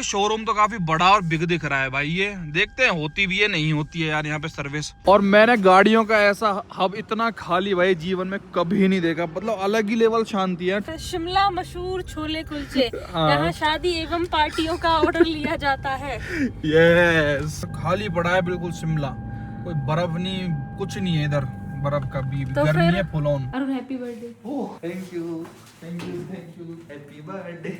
Showroom तो काफी बड़ा और बिग दिख रहा है भाई। ये देखते हैं होती भी है नहीं होती है यार यहाँ पे सर्विस। और मैंने गाड़ियों का ऐसा हब इतना खाली भाई जीवन में कभी नहीं देखा, मतलब अलग ही लेवल शांति है। शिमला मशहूर छोले कुलचे, यहाँ शादी एवं पार्टियों का ऑर्डर लिया जाता है। यस, खाली पड़ा है बिल्कुल शिमला, कोई बर्फ नहीं कुछ नहीं है इधर, बर्फ का भी तो गर्मी है full on. Arun happy birthday. Oh thank you thank you thank you, happy birthday.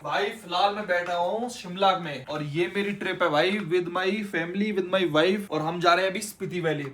भाई फिलहाल मैं बैठा हूँ शिमला में और ये मेरी ट्रिप है भाई with my family with my wife, और हम जा रहे हैं अभी स्पीति वैली।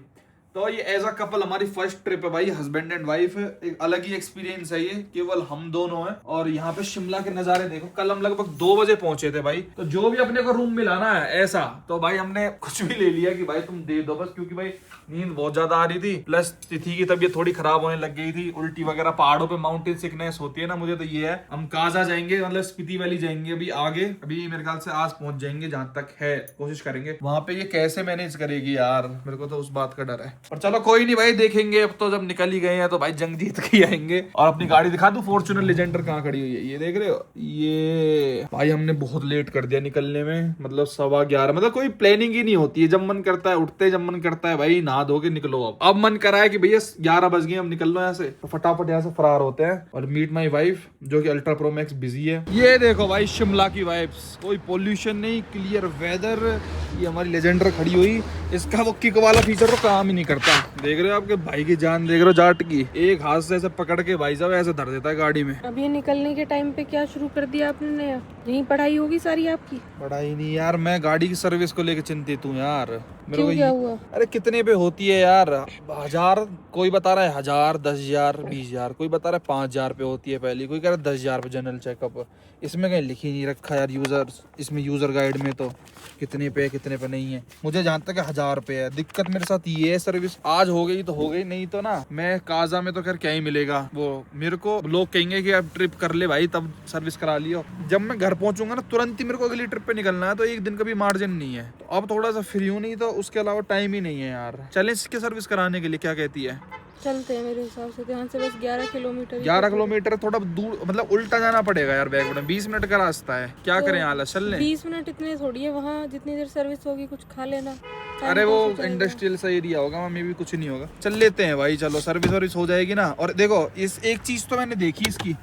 तो ये एज अ कपल हमारी फर्स्ट ट्रिप है भाई, हस्बैंड एंड वाइफ। एक अलग ही एक्सपीरियंस है ये, केवल हम दोनों हैं। और यहाँ पे शिमला के नजारे देखो, कल हम लगभग 2 बजे पहुंचे थे भाई। तो जो भी अपने को रूम मिला ना ऐसा, तो भाई हमने कुछ भी ले लिया कि भाई तुम दे दो बस, क्योंकि भाई नींद बहुत ज्यादा आ रही थी, प्लस तिथि की तबीयत थोड़ी खराब होने लग गई थी, उल्टी वगैरह पहाड़ों पे माउंटेन सिकनेस होती है ना मुझे, तो ये है हम काजा जाएंगे, मतलब स्पीति वैली जाएंगे अभी आगे। अभी मेरे ख्याल से आज पहुंच जाएंगे, जहां तक है कोशिश करेंगे। वहां पे ये कैसे मैनेज करेगी यार, मेरे को तो उस बात का डर है। पर चलो कोई नहीं भाई, देखेंगे। अब तो जब निकल ही गए हैं तो भाई जंग जीत के ही आएंगे। और अपनी गाड़ी दिखा दूं, फॉर्च्यूनर लेजेंडर कहाँ खड़ी हुई है ये देख रहे हो। ये भाई हमने बहुत लेट कर दिया निकलने में, मतलब 11:15, मतलब कोई प्लानिंग ही नहीं होती है। जब मन करता है उठते, जब मन करता है भाई नहा धो के निकलो। अब मन करा है कि भैया 11 बज गए, हम निकल लो यहाँ से, तो फटाफट यहाँ से फरार होते हैं। और मीट माई वाइफ जो कि अल्ट्रा प्रो मैक्स बिजी है। ये देखो भाई शिमला की वाइब्स, कोई पोल्यूशन नहीं, क्लियर वेदर। ये हमारी लेजेंडर खड़ी हुई, इसका वो किक वाला फीचर तो काम ही नहीं करता। देख रहे हो आपके भाई की जान, देख रहे हो जाट की, एक हाथ से ऐसे पकड़ के भाई साहब ऐसे धर देता है गाड़ी में। अब ये निकलने के टाइम पे क्या शुरू कर दिया आपने? यही पढ़ाई होगी सारी आपकी? पढ़ाई नहीं यार, मैं गाड़ी की सर्विस को लेकर चिंतित हूँ यार। मेरे को क्या हुआ? अरे कितने पे होती है यार? 1000, कोई बता रहा है 1000, 10,000, 20,000, कोई बता रहा है 5,000 पे होती है पहली, कोई कह रहा है 10,000 पे जनरल चेकअप। इसमें कहीं लिख ही नहीं रखा यार यूजर, इसमें यूजर गाइड में तो कितने पे कितने पे नहीं है। मुझे जहाँ तक 1000 पे है। दिक्कत मेरे साथ ये है, सर्विस आज हो गई तो हो गई, नहीं तो ना मैं काजा में तो खैर क्या ही मिलेगा। वो मेरे को लोग कहेंगे कि अब ट्रिप कर ले भाई, तब सर्विस करा लियो। जब मैं घर पहुंचूंगा ना तुरंत ही मेरे को अगली ट्रिप पे निकलना है, तो एक दिन का भी मार्जिन नहीं है। तो अब थोड़ा सा फ्री हूँ, नहीं तो उसके अलावा टाइम ही नहीं है यार। चलें इसके सर्विस कराने के लिए, क्या कहती है? चलते हैं मेरे हिसाब से, यहाँ से बस 11 किलोमीटर। 11 किलोमीटर थोड़ा दूर, मतलब उल्टा जाना पड़ेगा यार। बैग 20 मिनट का रास्ता है, क्या करें आला, चल लें। 20 मिनट इतने थोड़ी है, वहाँ जितनी देर सर्विस होगी कुछ खा लेना। अरे वो इंडस्ट्रियल सा एरिया होगा, वहाँ में भी कुछ नहीं होगा। चल लेते हैं भाई, चलो सर्विस हो जाएगी ना। और देखो इस एक चीज तो मैंने देखी इसकी,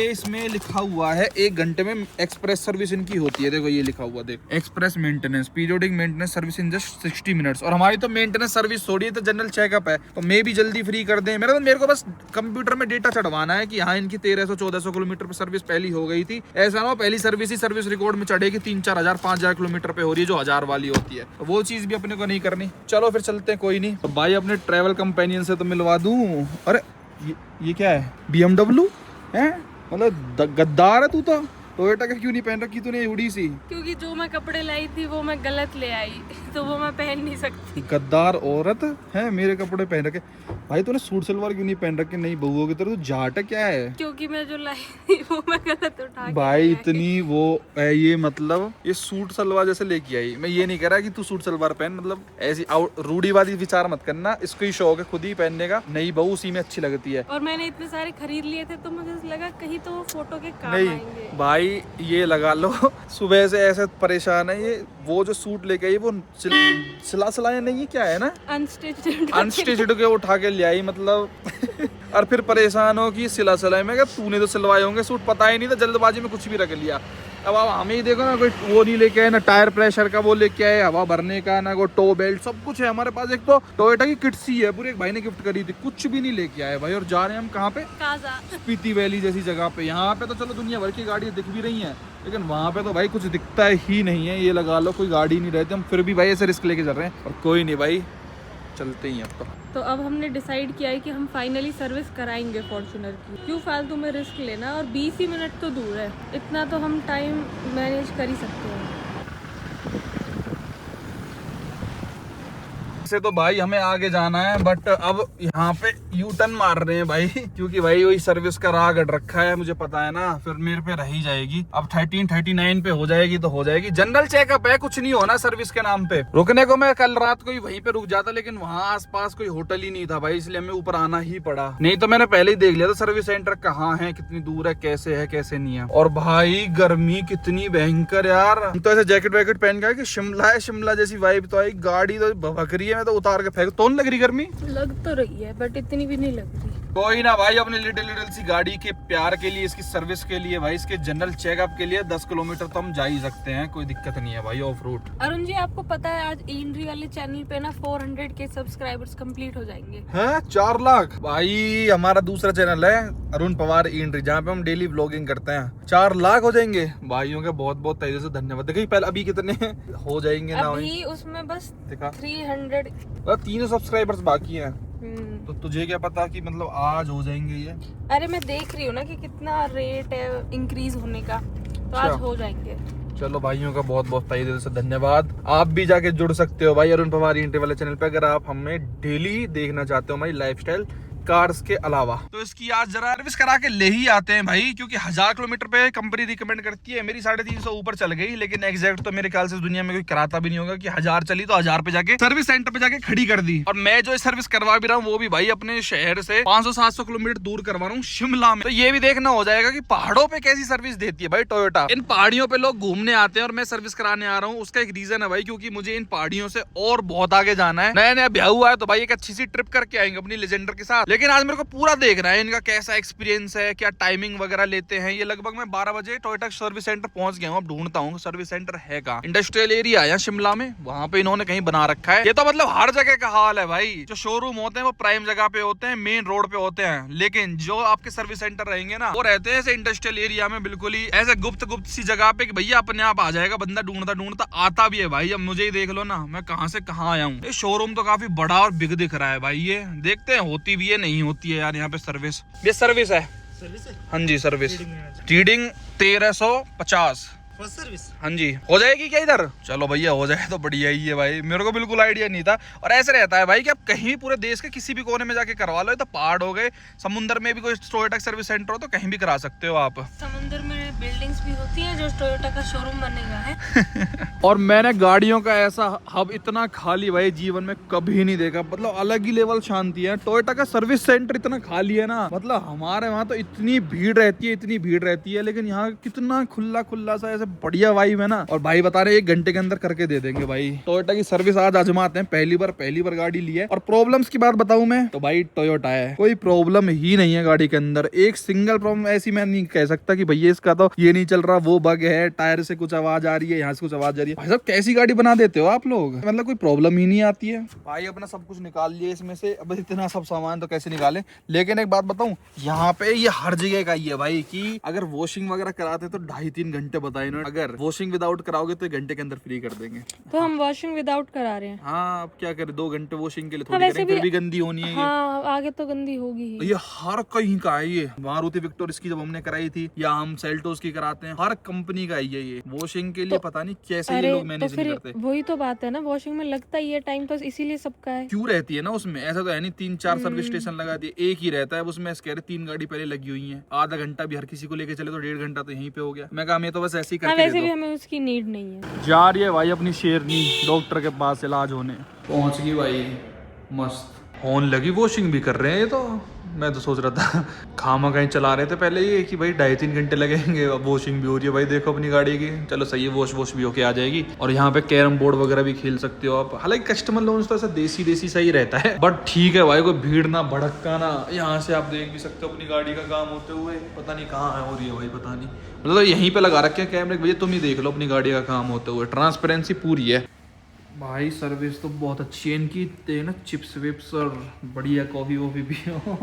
इसमें लिखा हुआ है 1 घंटे में एक्सप्रेस सर्विस इनकी होती है। देखो ये लिखा हुआ, देख, express maintenance, periodic maintenance service in just 60 minutes. और हमारी तो मेंटेनेंस सर्विस थोड़ी है, तो जनरल चेकअप है, तो मे भी जल्दी फ्री कर दें। मेरे को बस कंप्यूटर में डेटा चढ़वाना है कि हाँ इनकी 1300-1400 किलोमीटर पे सर्विस पहली हो गई थी। ऐसा ना हो पहली सर्विस ही सर्विस रिकॉर्ड में चढ़ेगी 3-4 5,000 किलोमीटर पे हो रही है, जो 1000 वाली होती है। तो वो चीज भी अपने को नहीं करनी। चलो फिर चलते हैं, कोई नहीं। तो भाई अपने ट्रैवल कंपेनियन से तो मिलवा दूं। अरे ये क्या है, BMW है, मतलब गद्दार है तू तो। टोयोटा का क्यों नहीं पहन रखी तूने उड़ी सी? क्योंकि जो मैं कपड़े लाई थी वो मैं गलत ले आई, तो वो मैं पहन नहीं सकती। गद्दार औरत है, मेरे कपड़े पहन रखे। भाई तूने सूट सलवार क्यों नहीं पहन रखे? नहीं बहुओं की तरह तू जाट है क्या है? क्योंकि मैं जो लाई थी वो मैं गलत उठा के भाई इतनी वो है, ये मतलब ये सूट सलवार जैसे लेके आई। मैं ये नहीं कह रहा कि तू सूट सलवार पहन, मतलब ऐसी रूढ़ीवादी विचार मत करना। इसको ही शौक है खुद ही पहनने का, नई बहू उसी में अच्छी लगती है। और मैंने इतने सारे खरीद लिए थे, तो मुझे लगा कहीं तो वो फोटो के काम नहीं आएंगे। भाई ये लगा लो, सुबह से ऐसे परेशान है ये। वो जो सूट लेके आई वो सिलाया नहीं है, क्या है ना, अनस्टिच्ड के उठा के ले आई, मतलब और फिर परेशान हो कि सिलाई में, क्या तूने तो सिलवाए होंगे सूट, पता ही नहीं था, जल्दबाजी में कुछ भी रख लिया। अब आप हमें ही देखो ना, कोई वो नहीं लेके आए, ना टायर प्रेशर का वो लेके आए, हवा भरने का, ना कोई टो बेल्ट, सब कुछ है हमारे पास। एक तो टोयोटा की किट्स ही है पूरी, एक भाई ने गिफ्ट करी थी, कुछ भी नहीं लेके आए भाई। और जा रहे हैं हम कहाँ पे? काजा, स्पीति वैली जैसी जगह पे। यहाँ पे तो चलो दुनिया भर की गाड़ियाँ दिख भी रही हैं, लेकिन वहाँ पे तो भाई कुछ दिखता ही नहीं है। ये लगा लो कोई गाड़ी नहीं रहती, हम फिर भी भाई ऐसे रिस्क लेके चल रहे हैं। और कोई नहीं भाई, चलते ही अब तो अब हमने डिसाइड किया है कि हम फाइनली सर्विस कराएंगे फॉर्च्यूनर की। क्यों फालतू में रिस्क लेना, और 20 ही मिनट तो दूर है, इतना तो हम टाइम मैनेज कर ही सकते हैं। से तो भाई हमें आगे जाना है, बट अब यहाँ पे यू टर्न मार रहे हैं भाई, क्योंकि भाई वही सर्विस का राह गढ़ रखा है, मुझे पता है ना, फिर मेरे पे रह ही जाएगी। अब 1339 पे हो जाएगी तो हो जाएगी। जनरल चेकअप है, कुछ नहीं होना सर्विस के नाम पे। रुकने को मैं कल रात को ही वहीं पे रुक जाता, लेकिन वहाँ आसपास कोई होटल ही नहीं था भाई, इसलिए हमें ऊपर आना ही पड़ा। नहीं तो मैंने पहले ही देख लिया था सर्विस सेंटर कहाँ है, कितनी दूर है, कैसे नहीं है। और भाई गर्मी कितनी भयंकर यार, तो ऐसे जैकेट वैकेट पहन के कि शिमला है, शिमला जैसी वाइब तो आई। गाड़ी तो भभक रही है, मैं तो उतार के फेंक। तो लग रही गर्मी? लग तो रही है बट इतनी भी नहीं लग रही। कोई ना भाई, अपनी लिटिल सी गाड़ी के प्यार के लिए, इसकी सर्विस के लिए भाई, इसके जनरल चेकअप के लिए 10 किलोमीटर तो हम जा ही सकते हैं, कोई दिक्कत नहीं है भाई। Of road. अरुण जी आपको पता है आज ईनरी वाले चैनल पे ना 400 के सब्सक्राइबर्स कंप्लीट हो जाएंगे। हैं 4 लाख भाई। हमारा दूसरा चैनल है अरुण पवार ईनरी, जहाँ पे हम डेली व्लॉगिंग करते हैं। 4 लाख हो जाएंगे भाइयों का बहुत बहुत तहे से धन्यवाद। देखिए पहले अभी कितने हो जाएंगे ना अभी उसमें बस 300 300 सब्सक्राइबर्स बाकी हैं। तो तुझे क्या पता कि मतलब आज हो जाएंगे ये? अरे मैं देख रही हूँ ना कि कितना रेट है इंक्रीज होने का, तो आज हो जाएंगे। चलो भाइयों का बहुत बहुत तहे दिल से धन्यवाद। आप भी जाके जुड़ सकते हो भाई अरुण पवार ईनरी वाले चैनल पे, अगर आप हमें डेली देखना चाहते हो हमारी लाइफस्टाइल कार्स के अलावा। तो इसकी आज जरा सर्विस करा के ले ही आते हैं भाई, क्योंकि 1000 किलोमीटर पे कंपनी रिकमेंड करती है। मेरी 350 ऊपर चल गई, लेकिन एग्जैक्ट तो मेरे ख्याल से दुनिया में कोई कराता भी नहीं होगा कि 1000 चली तो 1000 पे जाके सर्विस सेंटर पे जाके खड़ी कर दी। और मैं जो सर्विस करवा भी रहा हूँ वो भी भाई अपने शहर से 500-700 किलोमीटर दूर करवा रहा हूँ, शिमला में। तो ये भी देखना हो जाएगा कि पहाड़ों पे कैसी सर्विस देती है भाई टोयोटा। इन पहाड़ियों पे लोग घूमने आते हैं और मैं सर्विस कराने आ रहा हूँ। उसका एक रीजन है भाई, क्योंकि मुझे इन पहाड़ियों से और बहुत आगे जाना है। नया नया ब्याह हुआ है तो भाई एक अच्छी सी ट्रिप करके आएंगे अपनी लेजेंडर के साथ। लेकिन आज मेरे को पूरा देखना है इनका कैसा एक्सपीरियंस है, क्या टाइमिंग वगैरह लेते हैं। ये लगभग मैं 12 बजे टोयोटा सर्विस सेंटर पहुंच गया हूँ। अब ढूंढता हूँ सर्विस सेंटर है कहाँ। इंडस्ट्रियल एरिया है शिमला में, वहां पे इन्होंने कहीं बना रखा है। ये तो मतलब हर जगह का हाल है भाई। जो शोरूम होते हैं वो प्राइम जगह पे होते हैं, मेन रोड पे होते हैं, लेकिन जो आपके सर्विस सेंटर रहेंगे ना वो रहते हैं ऐसे इंडस्ट्रियल एरिया में, बिल्कुल ही ऐसे गुप्त सी जगह पे कि भैया अपने आप आ जाएगा बंदा, ढूंढता ढूंढता आता भी है भाई। अब मुझे ही देख लो ना, मैं कहाँ से कहाँ आया हूँ। ये शोरूम तो काफी बड़ा और बिग दिख रहा है भाई। ये देखते हैं होती भी है नहीं होती है यार यहाँ पे सर्विस। ये सर्विस है? हाँ जी सर्विस। Reading 1350 first service. हाँ जी हो जाएगी क्या इधर? चलो भैया हो जाए तो बढ़िया ही है भाई, मेरे को बिल्कुल आइडिया नहीं था। और ऐसे रहता है भाई कि आप कहीं पूरे देश के किसी भी कोने में जाके करवा लो। तो पहाड़ हो गए, समुद्र में भी कोई टोयोटा सर्विस सेंटर हो तो कहीं भी करा सकते हो आप। समुद्र में बिल्डिंग्स भी होती हैं जो टोयोटा का शोरूम बनेगा है। और मैंने गाड़ियों का ऐसा हब इतना खाली भाई जीवन में कभी नहीं देखा। मतलब अलग ही लेवल शांति है। टोयोटा का सर्विस सेंटर इतना खाली है ना, मतलब हमारे वहाँ तो इतनी भीड़ रहती है, लेकिन यहाँ कितना खुला खुला सा बढ़िया वाइब है ना। और भाई बता रहे 1 घंटे के अंदर करके दे देंगे भाई। टोयोटा की सर्विस आज आजमाते हैं, पहली बार गाड़ी ली है। और प्रॉब्लम्स की बात बताऊं मैं तो भाई टोयोटा है, कोई प्रॉब्लम ही नहीं है गाड़ी के अंदर। एक सिंगल प्रॉब्लम ऐसी मैं नहीं कह सकता कि भैया इसका तो ये नहीं चल रहा, वो बग है, टायर से कुछ आवाज आ रही है, यहाँ से कुछ आवाज आ रही है। भाई साहब कैसी गाड़ी बना देते हो आप लोग, मतलब कोई प्रॉब्लम ही नहीं आती है। भाई अपना सब कुछ निकाल लिया इसमें से, अब इतना सब सामान तो कैसे निकाले। लेकिन एक बात बताऊं, यहाँ पे ये हर जगह का ही है भाई कि अगर वॉशिंग वगैरह कराते तो 2.5-3 घंटे बताए इन्होंने, अगर वॉशिंग विदाउट कराओगे तो 1 घंटे के अंदर फ्री कर देंगे। तो हम वॉशिंग विदाउट करा रहे हैं। हाँ अब क्या करें, 2 घंटे वॉशिंग के लिए थोड़ी करेंगे, फिर भी गंदी होनी है। हाँ आगे तो गंदी होगी ही। ये हर कहीं का है। ये मारुति विक्टोरिया की जब हमने कराई थी, या हम सेल्टोस की कराते हैं, हर कंपनी का है ये वॉशिंग के लिए। पता नहीं कैसे ये लोग मैनेज नहीं करते। वही तो बात है ना, वॉशिंग में लगता ही है टाइम, तो इसीलिए सबका है। क्यों रहती है ना उसमें, ऐसा तो है नहीं 3-4 सर्विस स्टेशन लगा दिए, एक ही रहता है उसमें। कह रहे 3 गाड़ी पहले लगी हुई है, आधा घंटा भी हर किसी को लेके चले तो 1.5 घंटा तो यहीं पे हो गया। मैं कहा हमें तो बस ऐसे ही करके दे दो। वैसे भी हमें उसकी नीड नहीं है। जा रही है भाई अपनी शेरनी डॉक्टर के पास इलाज होने, पहुंच गई भाई मस्त। होने लगी, वॉशिंग भी कर रहे हैं ये तो। मैं तो सोच रहा था खामा कहीं चला रहे थे पहले ये कि भाई 2.5-3 घंटे लगेंगे, अब वॉशिंग भी हो रही है भाई। देखो अपनी गाड़ी की, चलो सही है, वॉश भी होके आ जाएगी। और यहाँ पे कैरम बोर्ड वगैरह भी खेल सकते हो आप। हालांकि कस्टमर लोन्स तो ऐसा देसी सही रहता है, बट ठीक है भाई, कोई भीड़ ना भड़का ना। यहाँ से आप देख भी सकते हो अपनी गाड़ी का काम होते हुए। पता नहीं कहाँ है हो रही है भाई, पता नहीं, मतलब यहीं पे लगा रखे हैं कैमरे। भैया तुम ही देख लो अपनी गाड़ी का काम होते हुए, ट्रांसपेरेंसी पूरी है भाई। सर्विस तो बहुत अच्छी है इनकी, ना चिप्स विप्स और बढ़िया कॉफी वॉफी भी हो।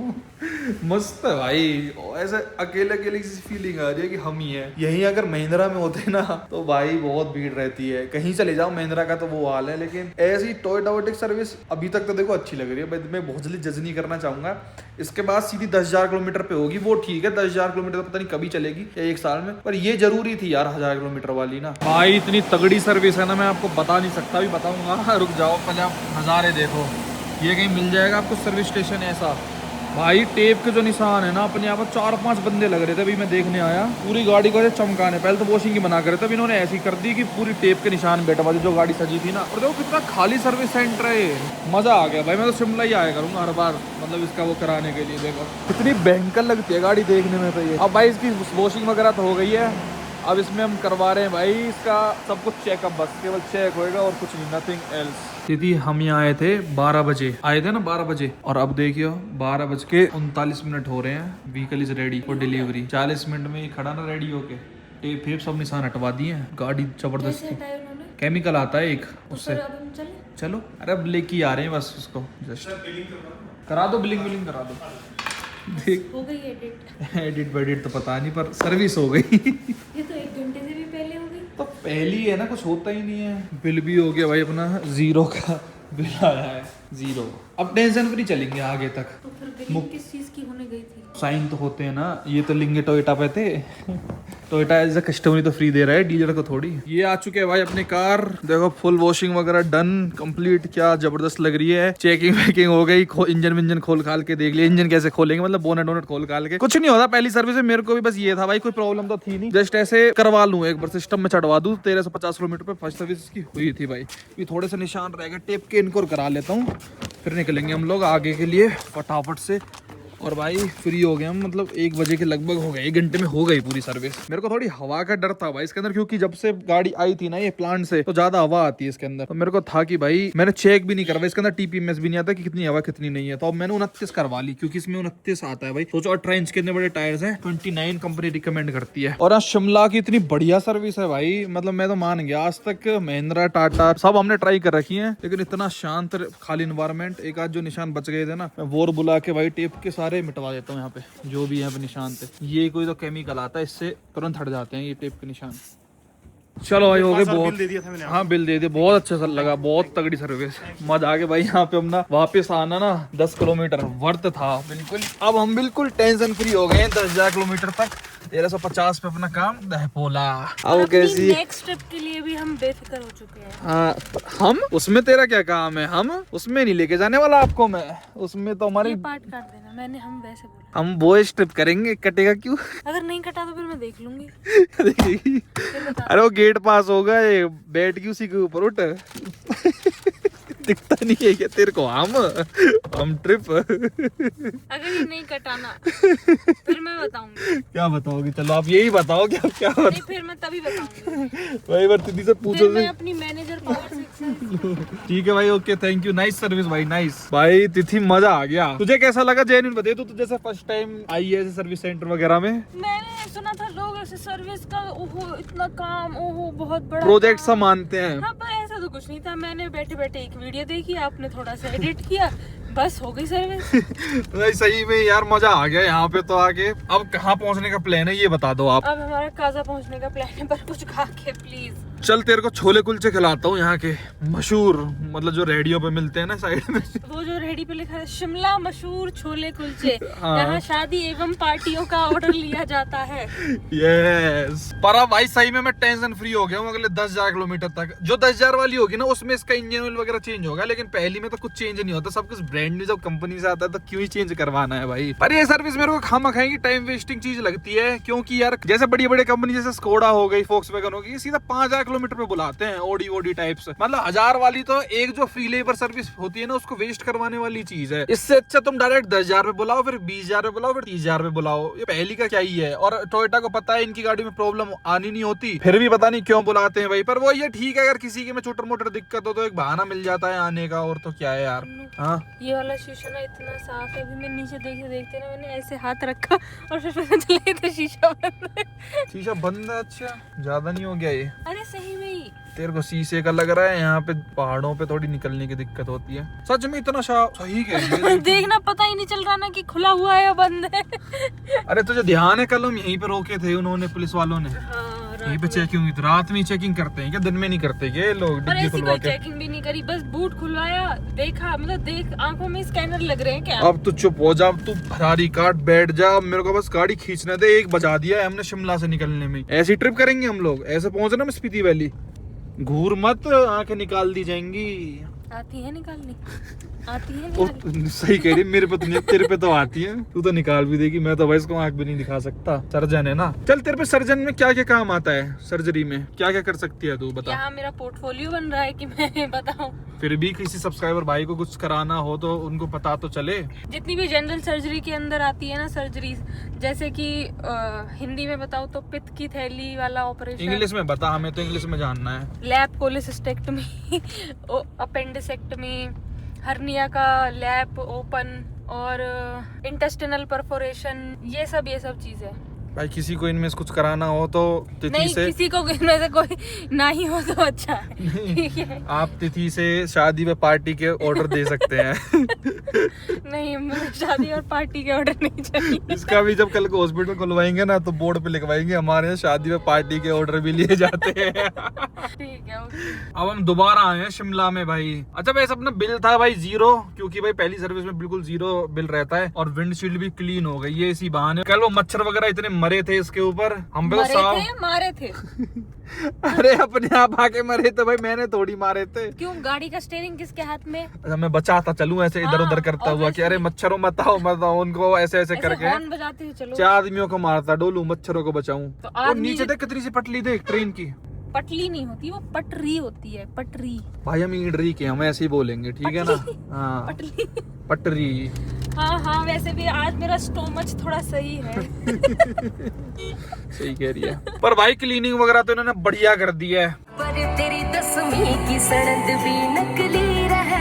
मस्त है भाई, ऐसे अकेले अकेले की फीलिंग आ रही है कि हम ही हैं। यहीं अगर महिंद्रा में होते ना तो भाई बहुत भीड़ रहती है, कहीं चले जाओ महिंद्रा का तो वो हाल है। लेकिन ऐसी टोयोटा वोटिक सर्विस अभी तक तो देखो अच्छी लग रही है। मैं बहुत जल्दी जज नहीं करना चाहूंगा। इसके बाद सीधी 10,000 किलोमीटर पे होगी, वो ठीक है। 10,000 किलोमीटर पता नहीं कभी चलेगी या एक साल में, पर ये जरूरी थी यार 1,000 किलोमीटर वाली ना। भाई इतनी तगड़ी सर्विस है ना, मैं आपको बता नहीं सकता, भी बताऊंगा। रुक जाओ पहले आप नज़ारे देखो, ये कहीं मिल जाएगा आपको सर्विस स्टेशन ऐसा। भाई टेप के जो निशान है ना, अपने यहाँ पर 4-5 बंदे लग रहे थे, अभी मैं देखने आया पूरी गाड़ी को चमकाने। पहले तो वॉशिंग ही बना कर रहे थे, इन्होंने ऐसी कर दी कि पूरी टेप के निशान बैठा जो गाड़ी सजी थी ना। और देखो कितना खाली सर्विस सेंटर है, मजा आ गया भाई। मैं तो शिमला ही आया करूँगा हर बार, मतलब इसका वो कराने के लिए। देखो कितनी भयंकर लगती है गाड़ी देखने में तो ये। अब भाई इसकी वॉशिंग वगैरह तो हो गई है, अब इसमें हम करवा रहे हैं भाई इसका सब कुछ चेकअप, बस केवल चेक होएगा और कुछ नहीं, नथिंग एल्स। दीदी हम यहाँ आए थे 12 बजे, आए थे ना 12 बजे, और अब देखियो 12:39 हो रहे हैं। Vehicle is ready for delivery. 40 minute में खड़ा ना रेडी होके, टेप फेप सब निशान हटवा दिए हैं। गाड़ी जबरदस्त केमिकल आता है एक उससे। चलो अरे अब लेके आ रहे हैं बस उसको, जस्ट करा दो, बिलिंग करा दो। देख हो गई एडिट वेडिट तो पता नहीं, पर सर्विस हो गई। ये तो 1 घंटे से भी पहले हो गई। तो पहली है ना, कुछ होता ही नहीं है। बिल भी हो गया भाई अपना, 0 का बिल आया है, 0। अब टेंशन फ्री चलेंगे आगे तक। तो फिर बिलिंग किस चीज की होने गई थी? साइन तो होते हैं ना, ये तो लिंगे टोयोटा पे थे। टोयोटा एज अ कस्टमर तो फ्री दे रहा है, डीलर को थोड़ी। ये आ चुके हैं भाई अपनी कार, देखो फुल वॉशिंग वगैरह डन कंप्लीट। क्या जबरदस्त लग रही है। चेकिंग वेकिंग हो गई, इंजन विंजन खोल खाल के देख लिया। इंजन कैसे खोलेंगे, मतलब बोनेट वोनेट खोल खाल के। कुछ नहीं होता पहली सर्विस में, मेरे को भी बस ये था भाई, कोई प्रॉब्लम तो थी नहीं। जस्ट ऐसे करवा लूँ एक बार, सिस्टम में चढ़वा दूँ। 1350 किलोमीटर पे फर्स्ट सर्विस की हुई थी भाई। ये थोड़े से निशान रह गए टेप के, इनको करा लेता हूँ, फिर निकलेंगे हम लोग आगे के लिए फटाफट से। और भाई फ्री हो गए हम, मतलब 1 बजे के लगभग हो गए, 1 घंटे में हो गई पूरी सर्विस। मेरे को थोड़ी हवा का डर था भाई इसके अंदर, क्योंकि जब से गाड़ी आई थी ना ये प्लांट से, तो ज्यादा हवा आती है इसके अंदर। तो मेरे को था कि भाई मैंने चेक भी नहीं करवाया इसके अंदर, टीपीएमएस भी नहीं आता कि कितनी हवा कितनी नहीं है। तो अब मैंने 29 करवा ली, क्योंकि इसमें 29 आता है भाई। सोचो 18 इंच के इतने बड़े टायर्स हैं, 29 कंपनी रिकमेंड करती है। और आज शिमला की इतनी बढ़िया सर्विस है भाई, मतलब मैं तो मान गया। आज तक महिंद्रा टाटा सब हमने ट्राई कर रखी है, लेकिन इतना शांत खाली इन्वायरमेंट। एक आध जो निशान बच गए थे ना, मैं वो बुला के भाई टेप के सारे मिटवा देता हूँ यहाँ पे, जो भी है निशान थे। ये कोई तो केमिकल आता है, इससे तुरंत हट जाते हैं ये टेप के निशान। चलो भाई हो गए बहुत। हाँ बिल दे दिया, बहुत अच्छा सर लगा, बहुत तगड़ी सर्विस, मजा आ गया भाई। यहाँ पे अपना वापस आना ना 10 किलोमीटर वर्थ था बिल्कुल। अब हम बिल्कुल टेंशन फ्री हो गए 10,000 किलोमीटर तक। 1350 पे अपना काम दहपोला। अब कैसी नेक्स्ट ट्रिप के लिए भी हम बेफिक्र हो चुके हैं। हाँ हम उसमें, तेरा क्या काम है, हम उसमें नहीं लेके जाने वाला आपको मैं। उसमें तो हमारी पार्ट काट देना, मैंने हम वैसे बोला। हम बॉयज ट्रिप करेंगे, कटेगा क्यों? अगर नहीं कटा तो फिर मैं देख लूंगी। देखेगी। अरे वो गेट पास होगा, ये बैठ गई उसी के ऊपर, उठ। दिखता नहीं है क्या तेरे को? हम ट्रिप। अगर ये नहीं कटाना फिर मैं बताऊंगी। क्या बताओगी? चलो आप यही बताओ क्या क्या नहीं, फिर मैं तभी बताऊंगी। भाई बार दीदी से पूछो, मैं अपनी मैनेजर को। ठीक है भाई, okay thank you, nice service भाई, नाइस भाई। तिथि मजा आ गया। तुझे कैसा लगा जेन्युइन बता, तू जैसे फर्स्ट टाइम आई है सर्विस सेंटर वगैरह में? मैंने सुना था लोग ऐसे सर्विस का ओहो इतना काम, ओहो बहुत बड़ा प्रोजेक्ट सा मानते हैं। हाँ पर ऐसा तो कुछ नहीं था। मैंने बैठे बैठे एक वीडियो देखी, आपने थोड़ा सा एडिट किया, बस हो गई सर्विस। सही में यार मजा आ गया यहाँ पे तो आके। अब कहाँ पहुँचने का प्लान है ये बता दो आप। अब हमारा काजा पहुँचने का प्लान है, पर कुछ खा के प्लीज। चल तेरे को छोले कुलचे खिलाता हूँ यहाँ के मशहूर, मतलब जो रेडियो पे मिलते हैं ना साइड में। वो जो रेडी पे लिखा है शिमला मशहूर छोले कुलचे। हाँ। यहाँ शादी एवं पार्टियों का ऑर्डर लिया जाता है। यस। पर अब भाई सही में मैं टेंशन फ्री हो गया हूँ अगले 10,000 किलोमीटर तक। जो 10,000 वाली होगी ना, उसमें इसका इंजन ऑयल वगैरह चेंज होगा, लेकिन पहली में तो कुछ चेंज नहीं होता। सब कुछ ब्रांड न्यू जब कंपनी से आता है तो क्यों ही चेंज करवाना है भाई। पर ये सर्विस मेरे को खामा खाएंगी, टाइम वेस्टिंग चीज लगती है। क्योंकि यार जैसे बड़ी बड़ी कंपनी जैसे स्कोडा हो गई, फोक्सवैगन हो गई, सीधा 5,000 किलोमीटर पे बुलाते हैं ओडी टाइप्स। मतलब 1,000 वाली तो एक जो फ्री लेबर सर्विस होती है ना, उसको वेस्ट करवाने वाली चीज है। इससे अच्छा तुम डायरेक्ट 10,000 पे बुलाओ, फिर 20,000 पे बुलाओ, फिर 30,000 पे बुलाओ। ये पहली का क्या ही है। और टोयोटा को पता है इनकी गाड़ी में प्रॉब्लम आनी नहीं होती, फिर भी पता नहीं क्यों बुलाते हैं भाई। पर वो ये ठीक है, अगर किसी के में छोटा मोटा दिक्कत हो तो एक बहाना मिल जाता है आने का, और तो क्या है यार। हाँ ये ये वाला शीशा ना इतना साफ है, अभी मैं नीचे देखते देखते ना मैंने ऐसे हाथ रखा और फिर पता चला तो शीशा बंद है। शीशा बंद है? अच्छा, ज्यादा नहीं हो गया ये? अरे सही में ही तेरे को शीशे का लग रहा है, यहाँ पे पहाड़ों पे थोड़ी निकलने की दिक्कत होती है। सच में इतना सही कह देखना पता ही नहीं चल रहा ना कि खुला हुआ है या बंद है। अरे तुझे ध्यान है कल हम यहीं पे रोके थे, उन्होंने पुलिस वालों ने यहीं पे चेकिंग हुई थी। रात में चेकिंग करते हैं क्या, दिन में नहीं करते ये लोग? और ऐसी कोई चेकिंग भी नहीं करी, बस बूट खुलवाया, देखा, मतलब देख आंखों में स्कैनर लग रहे हैं क्या? अब तू चुप हो जा, तू फरारी काट बैठ जा, मेरे को बस गाड़ी खींचने दे। 1 बजा दिया है हमने शिमला से निकलने में। ऐसी ट्रिप करेंगे हम लोग, ऐसे पहुंचना स्पीति वैली। घूर मत, आंखें निकाल दी जाएंगी। आती है निकालनी, आती है निकालनी। सही कह रही, मेरे पे तो नहीं, तेरे पे तो आती है, तू तो निकाल भी देगी। मैं तो भाई इसको आंख भी नहीं दिखा सकता, सर्जन है ना। चल, तेरे पे सर्जन में क्या क्या काम आता है? सर्जरी में क्या क्या कर सकती है तू, बता। यहाँ मेरा पोर्टफोलियो बन रहा है कि मैं बताऊं। फिर भी किसी सब्सक्राइबर भाई को कुछ कराना हो तो उनको पता तो चले। जितनी भी जनरल सर्जरी के अंदर आती है ना सर्जरीज, जैसे कि हिंदी में बताओ तो पित्त की थैली वाला ऑपरेशन। इंग्लिश में बता, हमें तो इंग्लिश में जानना है। लैप कोलिसिस्टेक्टमी, अपेंडिसेक्टमी, हर्निया का लैप ओपन और इंटेस्टिनल परफोरेशन, ये सब चीजें। भाई किसी को इनमें से कुछ कराना हो तो तिथि नहीं, से, किसी को इनमें से कोई ना ही हो तो अच्छा है। ठीक है, आप तिथि से शादी व पार्टी के ऑर्डर दे सकते हैं। नहीं, मुझे शादी और पार्टी के ऑर्डर नहीं चाहिए। इसका भी जब कल को हॉस्पिटल खुलवाएंगे ना तो बोर्ड पे लिखवाएंगे हमारे यहाँ शादी व पार्टी के ऑर्डर भी लिए जाते हैं। ठीक है, ओके। अब हम दोबारा आए हैं शिमला में भाई। अच्छा, वैसे अपना बिल था भाई 0, क्योंकि भाई पहली सर्विस में बिल्कुल 0 बिल रहता है और विंडशील्ड भी क्लीन हो गई है इसी बहाने। कल वो मच्छर वगैरह इतने मरे थे इसके ऊपर, हम पे तो साफ मारे थे। अरे अपने आप आके मरे थे भाई, मैंने थोड़ी मारे थे। क्यों? गाड़ी का स्टीयरिंग किसके हाथ में? अच्छा, मैं बचाता चलूं ऐसे इधर उधर करता हुआ कि अरे मच्छरों मत आओ उनको ऐसे करके हॉर्न बजाते हुए चलो। 4 आदमियों को मारता डोलू, मच्छरों को बचाऊं। तो और नीचे देख कितनी सी पटली देख ट्रेन की। पटली नहीं होती, वो पटरी होती है, पटरी। भाई हम ईडरी के, हम ऐसे ही बोलेंगे, ठीक है ना? हाँ, पटली, पटरी। हाँ, वैसे भी आज मेरा स्टोमच थोड़ा सही है। सही कह रही है। पर भाई क्लीनिंग वगैरह तो इन्होंने बढ़िया कर दी है। पर तेरी 10वीं की सनद भी नकली रहे।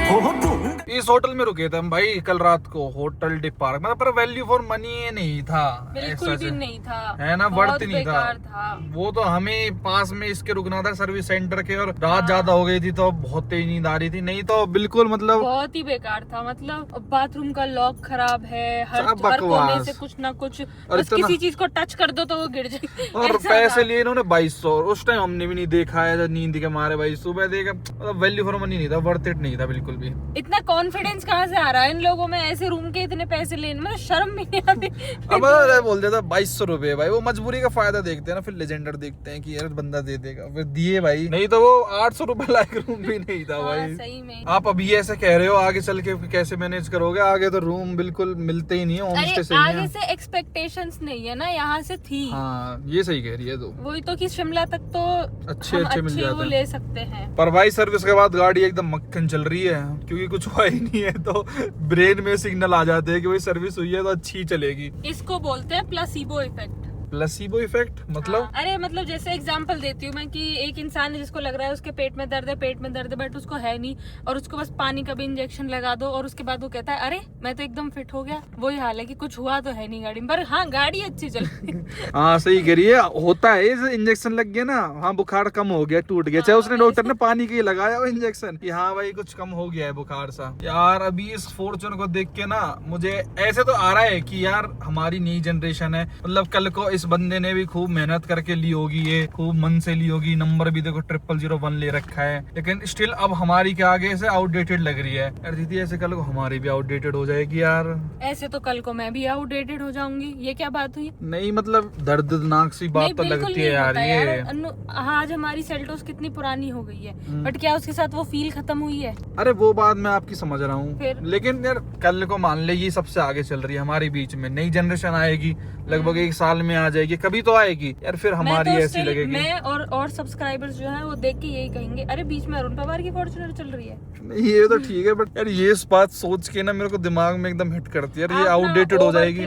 इस होटल में रुके थे हम भाई कल रात को, होटल डी पार्क में, पर वैल्यू फॉर मनी नहीं था, बिल्कुल भी नहीं था, है ना? वर्थ नहीं था। वो तो हमें पास में इसके रुकना था सर्विस सेंटर के, और रात ज्यादा हो गई थी तो बहुत तेज नींद आ रही थी, नहीं तो बिल्कुल मतलब बहुत ही बेकार था। मतलब बाथरूम का लॉक खराब है, हर कोने से कुछ ना कुछ, बस किसी चीज को टच कर दो तो वो गिर जाए। और पैसे लिए इन्होंने 2200, उस टाइम हमने भी नहीं देखा है नींद के मारे भाई। सुबह देखा, मतलब वैल्यू फॉर मनी नहीं था, वर्थ इट नहीं था बिल्कुल भी। इतना कॉन्फिडेंस कहाँ से आ रहा है इन लोगों में, ऐसे रूम के इतने पैसे लेने में? शर्म भी नहीं आती। अब बोल देता 2200 रुपए भाई, वो मजबूरी का फायदा देखते हैं ना, फिर लेजेंडर देखते हैं कि यार बंदा दे देगा, फिर दिए भाई, नहीं तो वो 800 रुपए लायक रूम भी नहीं था भाई। सही में। आप अभी ऐसे कह रहे हो, आगे चल के कैसे मैनेज करोगे? आगे तो रूम बिल्कुल मिलते ही नहीं है, होम स्टे से आगे से एक्सपेक्टेशंस नहीं है ना, यहाँ से थी। हाँ, ये सही कह रही है तू। वही तो कि शिमला तक तो अच्छे मिल जाते हैं, ले सकते हैं। पर भाई सर्विस के बाद गाड़ी एकदम मक्खन चल रही है, क्योंकि कुछ हुआ ही नहीं है तो ब्रेन में सिग्नल आ जाते हैं कि भाई सर्विस हुई है तो अच्छी चलेगी। इसको बोलते हैं प्लेसिबो इफेक्ट। प्लेसिबो इफेक्ट मतलब? अरे मतलब जैसे एग्जांपल देती हूँ मैं कि एक इंसान है जिसको लग रहा है उसके पेट में दर्द है, बट उसको है नहीं, और उसको बस पानी का भी इंजेक्शन लगा दो और उसके बाद वो कहता है अरे मैं तो एकदम फिट हो गया। वही हाल है कि कुछ हुआ तो है नहीं गाड़ी में, पर हाँ गाड़ी अच्छी चल रही है। हाँ सही कह रही है, होता है, इंजेक्शन लग गया ना, हाँ बुखार कम हो गया, टूट गया, चाहे उसने डॉक्टर ने पानी के लगाया वो इंजेक्शन कि हाँ भाई कुछ कम हो गया है बुखार सा। यार अभी इस फॉर्च्यूनर को देख के ना मुझे ऐसे तो आ रहा है कि यार हमारी नई जनरेशन है, मतलब कल को इस बंदे ने भी खूब मेहनत करके ली होगी, ये खूब मन से ली होगी, नंबर भी देखो 0001 ले रखा है, लेकिन स्टिल अब हमारी के आगे से आउटडेटेड लग रही है। यार दीदी ऐसे कल को हमारी भी आउटडेटेड हो जाएगी यार। ऐसे तो कल को मैं भी आउटडेटेड हो जाऊंगी, ये क्या बात हुई? नहीं मतलब दर्दनाक सी बात तो लगती है यार ये। आज हमारी सेल्टोस कितनी पुरानी हो गई है, बट क्या उसके साथ वो फील खत्म हुई है? अरे वो बात मैं आपकी समझ रहा हूँ, लेकिन यार कल को मान ले ये सबसे आगे चल रही है, हमारे बीच में नई जनरेशन आएगी, लगभग 1 साल में आ जाएगी, कभी तो आएगी यार, फिर हमारी तो ऐसी लगेगी। मैं और सब्सक्राइबर्स जो है वो देख के यही कहेंगे अरे बीच में अरुण पवार की फॉर्च्यूनर चल रही है। नहीं ये तो ठीक है, बट यार ये बात सोच के ना मेरे को दिमाग में एकदम हिट करती है यार, ये आउटडेटेड हो जाएगी।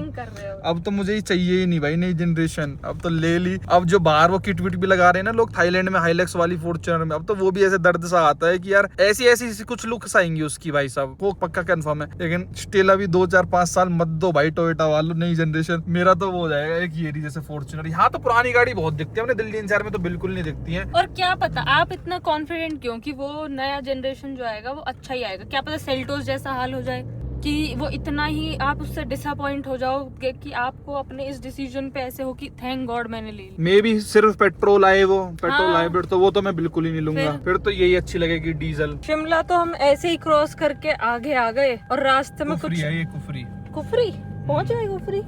अब तो मुझे ही चाहिए ही नहीं भाई नई जनरेशन, अब तो ले ली। अब जो बाहर वो किट विट भी लगा रहे हैं ना लोग थाईलैंड में हाइलैक्स वाली फॉर्च्यूनर में, अब तो वो भी ऐसे दर्द सा आता है कि यार ऐसी ऐसी कुछ लुक्स आएंगी उसकी भाई साहब, वो पक्का कंफर्म है। लेकिन स्टिल अभी 2-4-5 साल मत दो भाई टोयोटा वालों, नई जनरेशन। मेरा तो वो हो जाएगा एक ये जैसे फॉर्च्यूनर। यहाँ तो पुरानी गाड़ी बहुत दिखती है, अपने दिल्ली एनसीआर में तो बिल्कुल नहीं दिखती है। और क्या पता आप इतना कॉन्फिडेंट क्यों कि वो नया जनरेशन जो आएगा वो अच्छा ही आएगा, क्या पता सेल्टोस जैसा हाल हो जाए कि वो इतना ही आप उससे डिसअपॉइंट हो जाओ कि आपको अपने इस डिसीजन पे ऐसे हो कि थैंक गॉड मैंने ले ली। मे भी सिर्फ पेट्रोल आए, वो पेट्रोल हाँ। हाइब्रिड तो वो तो मैं बिल्कुल ही नहीं लूंगा, फिर तो यही अच्छी लगेगी डीजल। शिमला तो हम ऐसे ही क्रॉस करके आगे आ गए और रास्ते में कुफरी कुछ है ये, कुफरी कुफरी पहुंच गए। कुफरी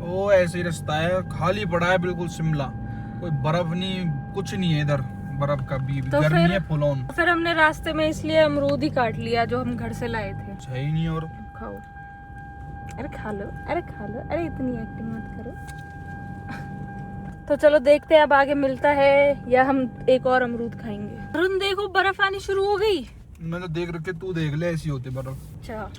ओ ऐसे ही रास्ता है, खाली पड़ा है बिल्कुल शिमला, कोई बर्फ नहीं कुछ नहीं है इधर, बर्फ का भी तो गर्मी फिर- है फुल ऑन। फिर हमने रास्ते में इसलिए अमरूद ही काट लिया जो हम घर से लाए थे। कुछ है ही नहीं। और खाओ, अरे खा लो, अरे खा लो, अरे इतनी एक्टिंग मत करो। तो चलो देखते हैं अब आगे मिलता है या हम एक और अमरूद खाएंगे। अरुण देखो बर्फ आनी शुरू हो गई। मैं तो देख रखे, तू देख ले, ऐसी होती बर्फ अच्छा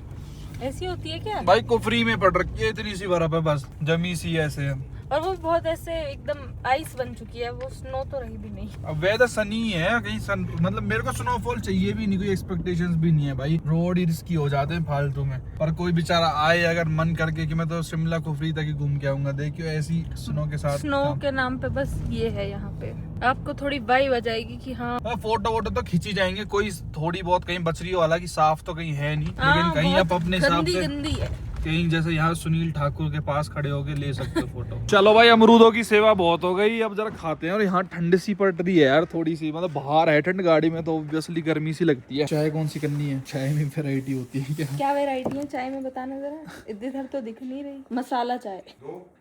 ऐसी होती है क्या? भाई, कुफरी में पड़ रखी है इतनी सी बर्फ है, बस जमी सी ऐसे है। और वो बहुत ऐसे एकदम आइस बन चुकी है, वो स्नो तो रही भी नहीं। अब वेदर सनी है कहीं सन, मतलब मेरे को स्नोफॉल चाहिए भी नहीं, कोई एक्सपेक्टेशंस भी नहीं है भाई, रोड ही रिस्की हो जाते हैं फालतू में। पर कोई बेचारा आए अगर मन करके कि मैं तो शिमला कुफरी तक ही घूम के आऊंगा, देखियो ऐसी स्नो के साथ। स्नो के नाम पे बस ये है, यहाँ पे आपको थोड़ी वाइब आ जाएगी कि हाँ फोटो वोटो तो खींची जाएंगे, कोई थोड़ी बहुत कहीं बच रही हो, हालांकि साफ तो कहीं है नहीं, लेकिन हाँ, कहीं बहुत आप अपने हिसाब गंदी से गंदी है। कहीं जैसे यहाँ सुनील ठाकुर के पास खड़े होके ले सकते हो फोटो। चलो भाई, अमरूदों की सेवा बहुत हो गई, अब जरा खाते हैं। और यहाँ ठंड सी पड़ रही है यार थोड़ी सी, मतलब बाहर है ठंड, गाड़ी में तो ऑब्वियसली गर्मी सी लगती है। चाय कौन सी करनी है? चाय में वैरायटी होती है क्या? क्या वैरायटी है चाय में बताना जरा, इधर तो दिख नहीं रही। मसाला चाय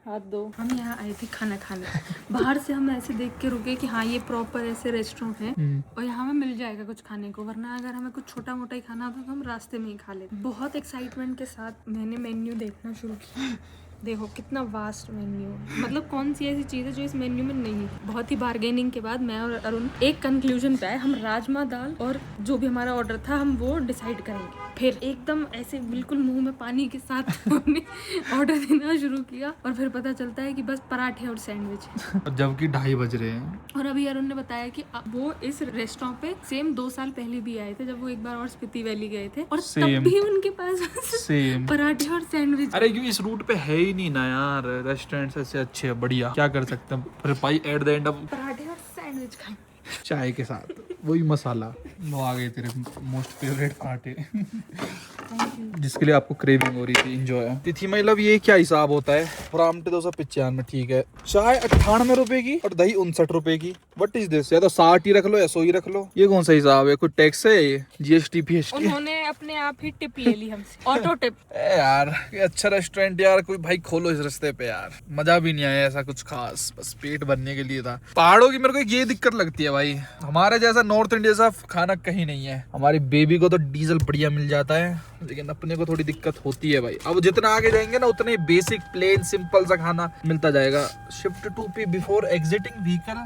हाथ दो। हम यहाँ आए थे खाना खाने, बाहर से हम ऐसे देख के रुके कि हाँ ये प्रॉपर ऐसे रेस्टोरेंट है और यहाँ में मिल जाएगा कुछ खाने को, वरना अगर हमें कुछ छोटा मोटा ही खाना होता तो हम रास्ते में ही खा लेते। बहुत एक्साइटमेंट के साथ मैंने मेन्यू देखना शुरू किया। देखो कितना वास्ट मेन्यू है, मतलब कौन सी ऐसी चीज़ है जो इस मेन्यू में नहीं है। बहुत ही बार्गेनिंग के बाद मैं और अरुण एक कंक्लूजन पे आए, हम राजमा दाल और जो भी हमारा ऑर्डर था हम वो डिसाइड करेंगे। फिर एकदम ऐसे बिल्कुल मुंह में पानी के साथ हमने ऑर्डर देना शुरू किया और फिर पता चलता है कि बस पराठे और सैंडविच। जबकि 2:30 बज रहे हैं। और अभी अरुण ने बताया कि वो इस रेस्टोरेंट पे सेम 2 साल पहले भी आए थे, जब वो एक बार और स्पीति वैली गए थे और तब Same. भी उनके पास सेम। पराठे और सैंडविच। अरे क्यों इस रूट पे है ही नहीं ना यार, रेस्टोरेंट ऐसे अच्छे है, बढ़िया, क्या कर सकते हैं। पर भाई एट द एंड अब पराठे और सैंडविच खाए चाय के साथ वही मसाला, वो आ गए तेरे मोस्ट फेवरेट पराठे जिसके लिए आपको क्रेविंग हो रही थी। एंजॉय। तिथि मतलब ये क्या हिसाब होता है? फरामटे 295 ठीक है, चाय 98 रुपए की और दही 59 रुपए की। What is this? या तो 60 ही रख लो या 100 ही रख लो, ये कौन सा हिसाब है? कोई टैक्स है ये? GST PST? उन्होंने अपने आप ही टिप ले ली हमसे, ऑटो टिप। यार ये अच्छा रेस्टोरेंट यार, कोई भाई खोलो इस रास्ते पे यार, मजा भी नहीं आया ऐसा कुछ खास, बस पेट भरने के लिए था। पहाड़ों की मेरे को ये दिक्कत लगती है भाई, हमारे जैसा नॉर्थ इंडिया जैसा खाना कहीं नहीं है। हमारी बेबी को तो डीजल बढ़िया मिल जाता है, लेकिन अपने को थोड़ी दिक्कत होती है भाई। अब जितना आगे जाएंगे ना उतने बेसिक प्लेन सिंपल सा खाना मिलता जाएगा। Shift to P before exiting vehicle,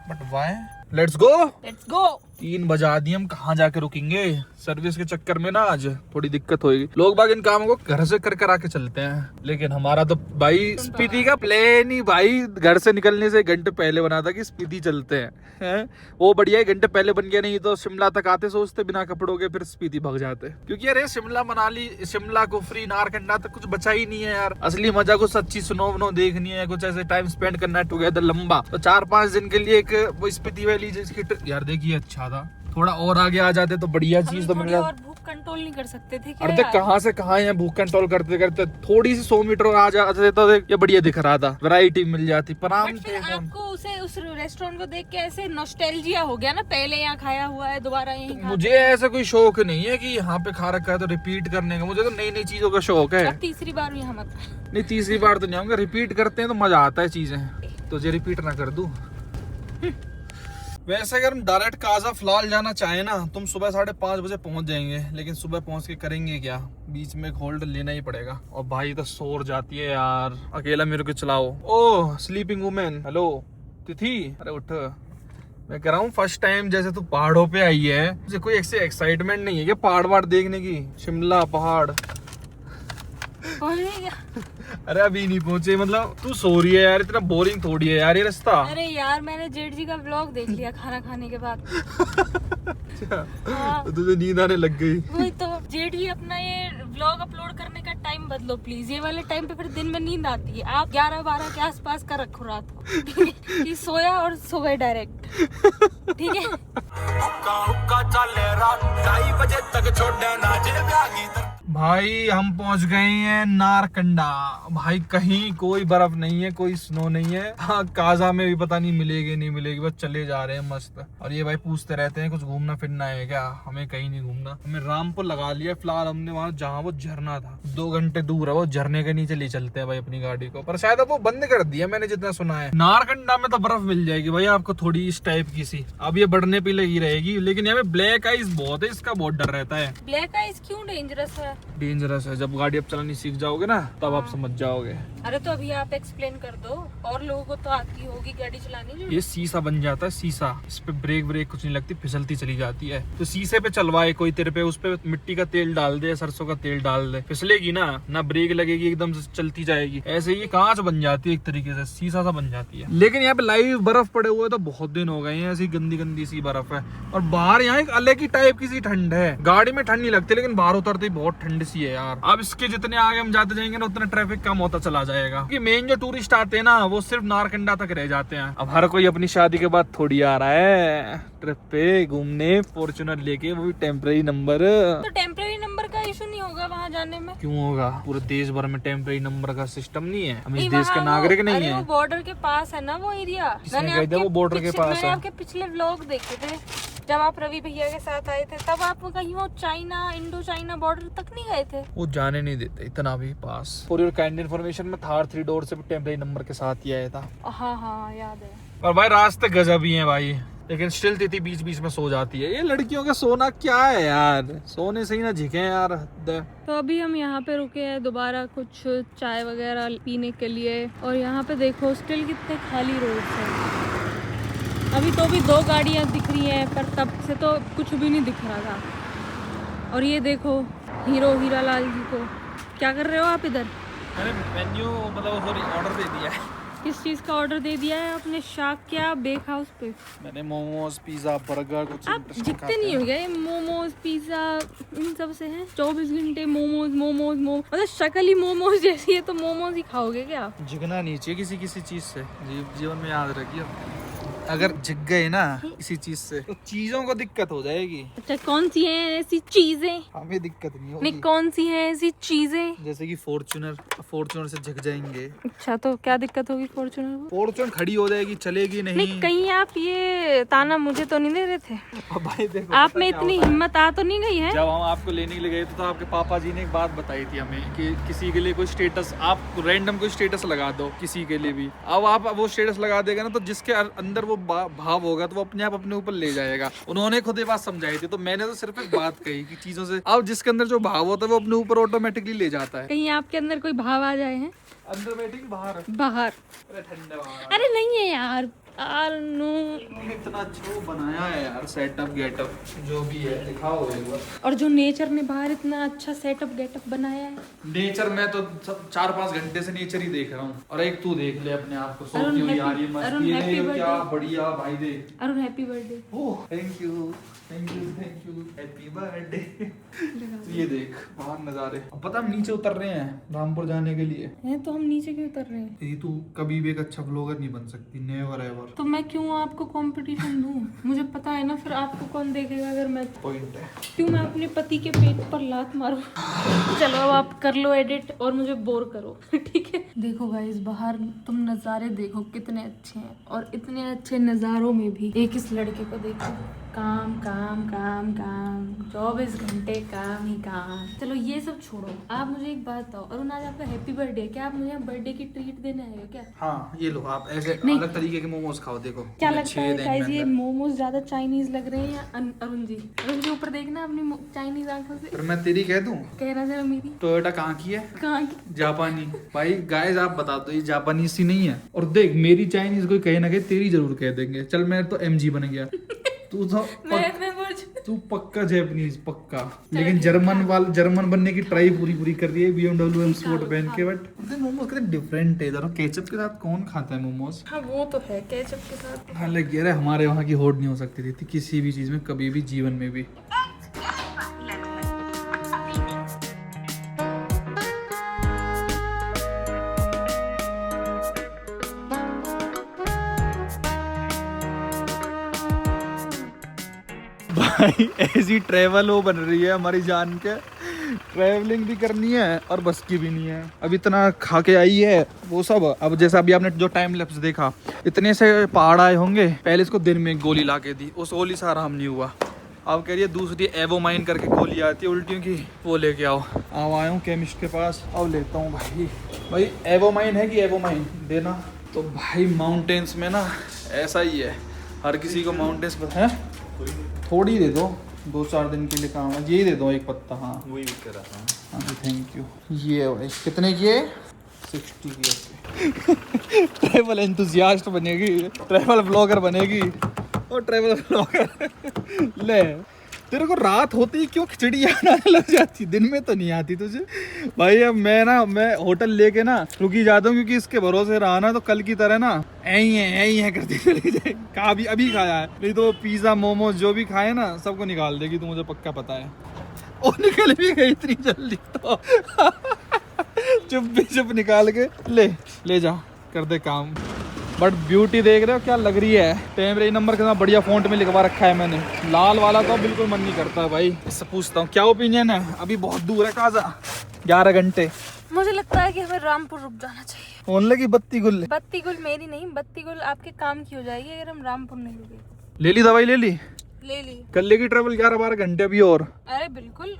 but why? Let's go. Let's go. 3 बजा दिए, हम कहाँ जाके रुकेंगे? सर्विस के चक्कर में ना आज थोड़ी दिक्कत होगी। लोग बाग इन कामों को घर से कर आके चलते हैं, लेकिन हमारा तो भाई स्पीति का प्लान ही भाई घर से निकलने से 1 घंटे पहले बना था कि स्पीति चलते हैं। वो बढ़िया 1 घंटे पहले बन गया, नहीं तो शिमला तक आते सोचते बिना कपड़ों के, फिर स्पीति भाग जाते। क्योंकि अरे शिमला मनाली, शिमला कुफरी नारकंडा तक कुछ बचा ही नहीं है यार। असली मजा कुछ अच्छी स्नो वनो देखनी है, कुछ ऐसे टाइम स्पेंड करना है टुगेदर लंबा, तो 4-5 दिन के लिए एक वो स्पीति वैली जिसकी यार देखिए अच्छा था। थोड़ा और आगे आ जाते तो बढ़िया चीज तो मिल और भूख कंट्रोल नहीं कर सकते थे क्या अरे यार? कहाँ से कहाँ है भूख कंट्रोल करते करते, थोड़ी सी 100 मीटर और आ जाते तो ये बढ़िया दिख रहा था, वैरायटी मिल जाती। पर आम बट फिर आपको उस रेस्टोरेंट को देख के ऐसे नॉस्टैल्जिया हो गया ना, पहले यहाँ खाया हुआ है दोबारा यहीं खा। मुझे ऐसा कोई शौक नहीं है कि यहाँ पे खा रखा है तो रिपीट करने का, मुझे तो नई नई चीजों का शौक है। अब तीसरी बार यहाँ मत। नहीं तीसरी बार तो नहीं आऊंगा, रिपीट करते हैं तो मजा आता है चीजें, तो जो रिपीट ना कर दूं। वैसे अगर हम डायरेक्ट काजा फिलहाल जाना चाहें ना, तुम सुबह 5:30 बजे पहुंच जाएंगे, लेकिन सुबह पहुंच के करेंगे क्या? बीच में एक होल्ड लेना ही पड़ेगा। और भाई तो शोर जाती है यार, अकेला मेरे को चलाओ। ओह स्लीपिंग वुमेन, हेलो तिथि, अरे उठ। मैं कह रहा हूँ फर्स्ट टाइम जैसे तू पहाड़ों पे आई है, मुझे कोई ऐसे एक्साइटमेंट नहीं है क्या पहाड़ वहाड़ देखने की? शिमला पहाड़ पहुंच गए क्या? अरे अभी नहीं पहुंचे, मतलब तू सो रही है यार, इतना बोरिंग थोड़ी है यार ये रास्ता। अरे यार मैंने जेठ जी का व्लॉग देख लिया खाना खाने के बाद। हाँ। तो तुझे नींद आने लग गई। वही तो, जेठ जी अपना ये व्लॉग अपलोड करने का टाइम बदलो प्लीज। ये वाले टाइम पे फिर दिन में नींद आती है। आप 11-12 के आसपास का रखो रात को, ठीक है? कि सोया और सो गए डायरेक्ट, ठीक है? भाई हम पहुंच गए हैं नारकंडा। भाई कहीं कोई बर्फ नहीं है, कोई स्नो नहीं है। हाँ, काजा में भी पता नहीं मिलेगी नहीं मिलेगी, बस चले जा रहे हैं मस्त। और ये भाई पूछते रहते हैं कुछ घूमना फिरना है क्या? हमें कहीं नहीं घूमना, हमें रामपुर लगा लिया फिलहाल हमने, वहाँ जहाँ वो झरना था 2 घंटे दूर है, वो झरने के नीचे ले चलते हैं भाई अपनी गाड़ी को। पर शायद अब वो बंद कर दिया मैंने जितना सुना है। नारकंडा में तो बर्फ मिल जाएगी भाई आपको थोड़ी इस टाइप की सी, अब ये बढ़ने पे लगी रहेगी। लेकिन यहाँ पे ब्लैक आइस बहुत है, इसका बहुत डर रहता है। ब्लैक आइस क्यों डेंजरस है? डेंजरस है, जब गाड़ी अब चलानी सीख जाओगे ना तब आप समझ जाओगे। अरे तो अभी आप एक्सप्लेन कर दो, और लोगों को तो आती होगी गाड़ी चलानी। जो ये शीशा बन जाता है, शीशा, इस पे ब्रेक कुछ नहीं लगती, फिसलती चली जाती है। तो शीशे पे चलवाए कोई तेरे पे, उस पे मिट्टी का तेल डाल दे, सरसों का तेल डाल दे, फिसलेगी ना ब्रेक लगेगी, एकदम से चलती जाएगी। ऐसे ही कांच बन जाती है एक तरीके से, शीशा सा बन जाती है। लेकिन यहाँ पे लाइव बर्फ पड़े हुए तो बहुत दिन हो गए हैं, ऐसी गंदी गंदी सी बर्फ है। और बाहर यहाँ एक अलग ही टाइप की सी ठंड है, गाड़ी में ठंड नहीं लगती लेकिन बाहर उतरते ही बहुत ठंड सी है यार। अब इसके जितने आगे हम जाते जाएंगे ना उतना ट्रैफिक कम होता चला जाएगा, क्योंकि मेन जो टूरिस्ट आते हैं ना वो सिर्फ नारकंडा तक रह जाते हैं। अब हर कोई अपनी शादी के बाद थोड़ी आ रहा है ट्रिप पे घूमने, फॉर्च्यूनर लेके, वो भी टेम्परेरी नंबर। तो टेम्परेरी नंबर का इशू नहीं होगा वहाँ जाने में? क्यों होगा? पूरे देश भर में टेम्परेरी नंबर का सिस्टम नहीं है, हम इस नहीं, देश के वहाँ नागरिक वो- नहीं अरे है। वो बॉर्डर के पास है ना वो एरिया। किसने कह दिया वो border के पास है? आपके पिछले व्लॉग देखे थे जब आप रवि भैया के साथ आए थे, तब आप कहीं वो चाइना, इंडो चाइना बॉर्डर तक नहीं गए थे? वो जाने नहीं देते इतना भी पास। फॉर योर काइंड इन्फॉर्मेशन में थार 3 डोर से भी टेम्परेरी नंबर के साथ ही आया था। हाँ याद है। और भाई रास्ते गजब ही हैं भाई, लेकिन स्टिल तिथि बीच बीच में सो जाती है। ये लड़कियों का सोना क्या है यार, सोने से ही ना झिके यार, हद है। तो अभी हम यहाँ पे रुके हैं दोबारा कुछ चाय वगैरह पीने के लिए, और यहाँ पे देखो स्टिल कितने खाली रोड है। अभी तो भी 2 गाड़ियाँ दिख रही हैं, पर तब से तो कुछ भी नहीं दिख रहा था। और ये देखो हीरा लाल जी को, क्या कर रहे हो आप इधर? मैंने मेन्यू मतलब सॉरी ऑर्डर दे दिया है। किस चीज़ का ऑर्डर दे दिया है आपने? शाक क्या बेक हाउस पे? मैंने मोमोज, पिज्जा, बर्गर कुछ आप जितने नहीं हो गए मोमोज पिज्जा इन सब से हैं? 24 घंटे मोमोज मतलब शक्ल ही मोमोज जैसी है, तो मोमोज ही खाओगे क्या आप? झिकना नहीं चाहिए किसी चीज से, जीवन में याद रखिए। अगर झिक गए ना किसी चीज से तो चीजों को दिक्कत हो जाएगी। अच्छा, कौन सी हैं ऐसी चीजें? हमें दिक्कत नहीं होगी। नहीं, कौन सी हैं ऐसी चीजें? जैसे कि फॉर्च्यूनर से झिक जाएंगे। अच्छा, तो क्या दिक्कत होगी फॉर्च्यूनर को? फॉर्च्यूनर खड़ी हो जाएगी, चलेगी नहीं। नहीं, कहीं आप ये ताना मुझे तो नहीं दे रहे थे? अब भाई देखो, आप में इतनी हिम्मत आ तो नहीं गई है? जब हम आपको लेने के लिए गए थे तो आपके पापा जी ने एक बात बताई थी हमें कि किसी के लिए कोई स्टेटस, आप रैंडम कोई स्टेटस लगा दो किसी के लिए भी। अब आप वो स्टेटस लगा देगा ना तो जिसके अंदर वो भाव होगा तो वो अपने आप अपने ऊपर ले जाएगा। उन्होंने खुद ये बात समझाई थी, तो मैंने तो सिर्फ एक बात कही कि चीजों से अब जिसके अंदर जो भाव होता है वो अपने ऊपर ऑटोमेटिकली ले जाता है। कहीं आपके अंदर कोई भाव आ जाए हैं? अंदर बैठेगी बाहर? बाहर। अरे ठंडे बाहर। अरे नहीं है यार नो। इतना अच्छा वो बनाया है यार, सेटअप गेटअप जो भी है दिखाओ एक बार। और जो नेचर ने बाहर इतना अच्छा सेटअप गेटअप बनाया है। नेचर में तो 4-5 घंटे से नेचर ही देख रहा हूँ। और एक तू देख ले अपने आप को सोती हुई आ रही है मस्त। ये देख क्या बढ़िया भाई, देख। Arun happy birthday. Oh thank you happy birthday. ये देख बाहर नजारे। अब पता हम नीचे उतर रहे हैं रामपुर जाने के लिए। हैं तो हम नीचे क्यों उतर रहे हैं? ये तू कभी भी एक अच्छा व्लॉगर नहीं बन सकती, नेवर एवर। तो मैं क्यों आपको कंपटीशन दूं? मुझे पता है ना फिर आपको कौन देखेगा अगर मैं। पॉइंट है। क्यों मैं अपने पति के पेट पर लात मारूं? चलो अब आप कर लो एडिट और मुझे बोर करो। ठीक है, देखो गाइस बाहर तुम नज़ारे देखो कितने अच्छे हैं, और इतने अच्छे नज़ारों में भी एक इस लड़के को देखो, काम काम काम काम 24 घंटे काम ही काम। चलो ये सब छोड़ो, आप मुझे एक बात बताओ, अरुण आज आपका हैप्पी बर्थडे है, क्या आप मुझे बर्थडे की ट्रीट देने आए हो क्या? हाँ ये लो, आप ऐसे नहीं। अलग तरीके के मोमोज खाओ। देखो क्या ये लगता है छेद हैं गाइस इनमें ये अंदर। मोमोज ज्यादा चाइनीज लग रहे हैं या अरुण जी ऊपर देखना अपनी चाइनीज आंखों से। फिर मैं तेरी कह दूं? कहना जरा मेरी। टोयोटा कहाँ की है? कहाँ की? जापानी। भाई गाइस आप बता दो ये जापानीज सी नहीं है। और देख मेरी चाइनीज कोई कहे ना कहे तेरी जरूर कह देंगे। चल मैं तो MG बन गया। तू तो तू पक्का जैपनीज पक्का, लेकिन जर्मन बनने की ट्राई पूरी कर रही है BMW M स्पोर्ट पहन के। बट मोमोज कितने डिफरेंट है, जरा केचप के साथ कौन खाता है मोमोज? हाँ वो तो है, केचप के साथ। हाँ लग यार हमारे वहाँ की होड़ नहीं हो सकती थी किसी भी चीज में कभी भी, जीवन में भी। भाई ऐसी ट्रेवल वो बन रही है हमारी जान के, ट्रैवलिंग भी करनी है और बस की भी नहीं है। अब इतना खा के आई है वो सब। अब जैसे अभी आपने जो टाइम लैप्स देखा, इतने से पहाड़ आए होंगे, पहले इसको दिन में एक गोली ला के दी, उस गोली से आराम नहीं हुआ। अब कह रही है दूसरी एवोमाइन करके गोली आती है उल्टियों की, वो लेके आओ। अब आया हूँ केमिस्ट के पास, अब लेता हूँ भाई एवोमाइन है कि एवोमाइन देना। तो भाई माउंटेन्स में ना ऐसा ही है, हर किसी को माउंटेन्स है, थोड़ी दे दो, 2-4 दिन के लिए काम है, यही दे दो एक पत्ता। हाँ वही कर रहा था। हाँ थैंक यू। ये भाई कितने की है? 60 की। ट्रैवल एंथुसियास्ट बनेगी, ट्रैवल ब्लॉगर बनेगी और ट्रैवल ब्लॉगर। ले तेरे को रात होती क्यों खिचड़ी आने लग जाती, दिन में तो नहीं आती तुझे? भाई अब मैं होटल लेके ना रुकी जाता हूँ, क्योंकि इसके भरोसे रहा ना तो कल की तरह ना यही है करती चली जाए। अभी खाया है, नहीं तो पिज्जा मोमोज जो भी खाए ना सबको निकाल देगी, तो मुझे पक्का पता है। और निकल भी गई इतनी जल्दी तो। चुप निकाल के ले जा, कर दे काम। बट ब्यूटी देख रहे हो क्या लग रही है, टेम्परेरी नंबर कितना बढ़िया फॉन्ट में लिखवा रखा है मैंने। लाल वाला तो बिल्कुल मन नहीं करता भाई। इससे पूछता हूँ क्या ओपिनियन है, अभी बहुत दूर है काजा, 11 घंटे। मुझे लगता है कि हमें रामपुर रुक जाना चाहिए। फोन लगी बत्ती गुल मेरी नहीं, बत्ती गुल आपके काम की हो जाएगी अगर हम रामपुर नहीं रुके। ले ली दवाई, ले ली कर लेगी ट्रेवल 11-12 घंटे अभी और। अरे बिल्कुल,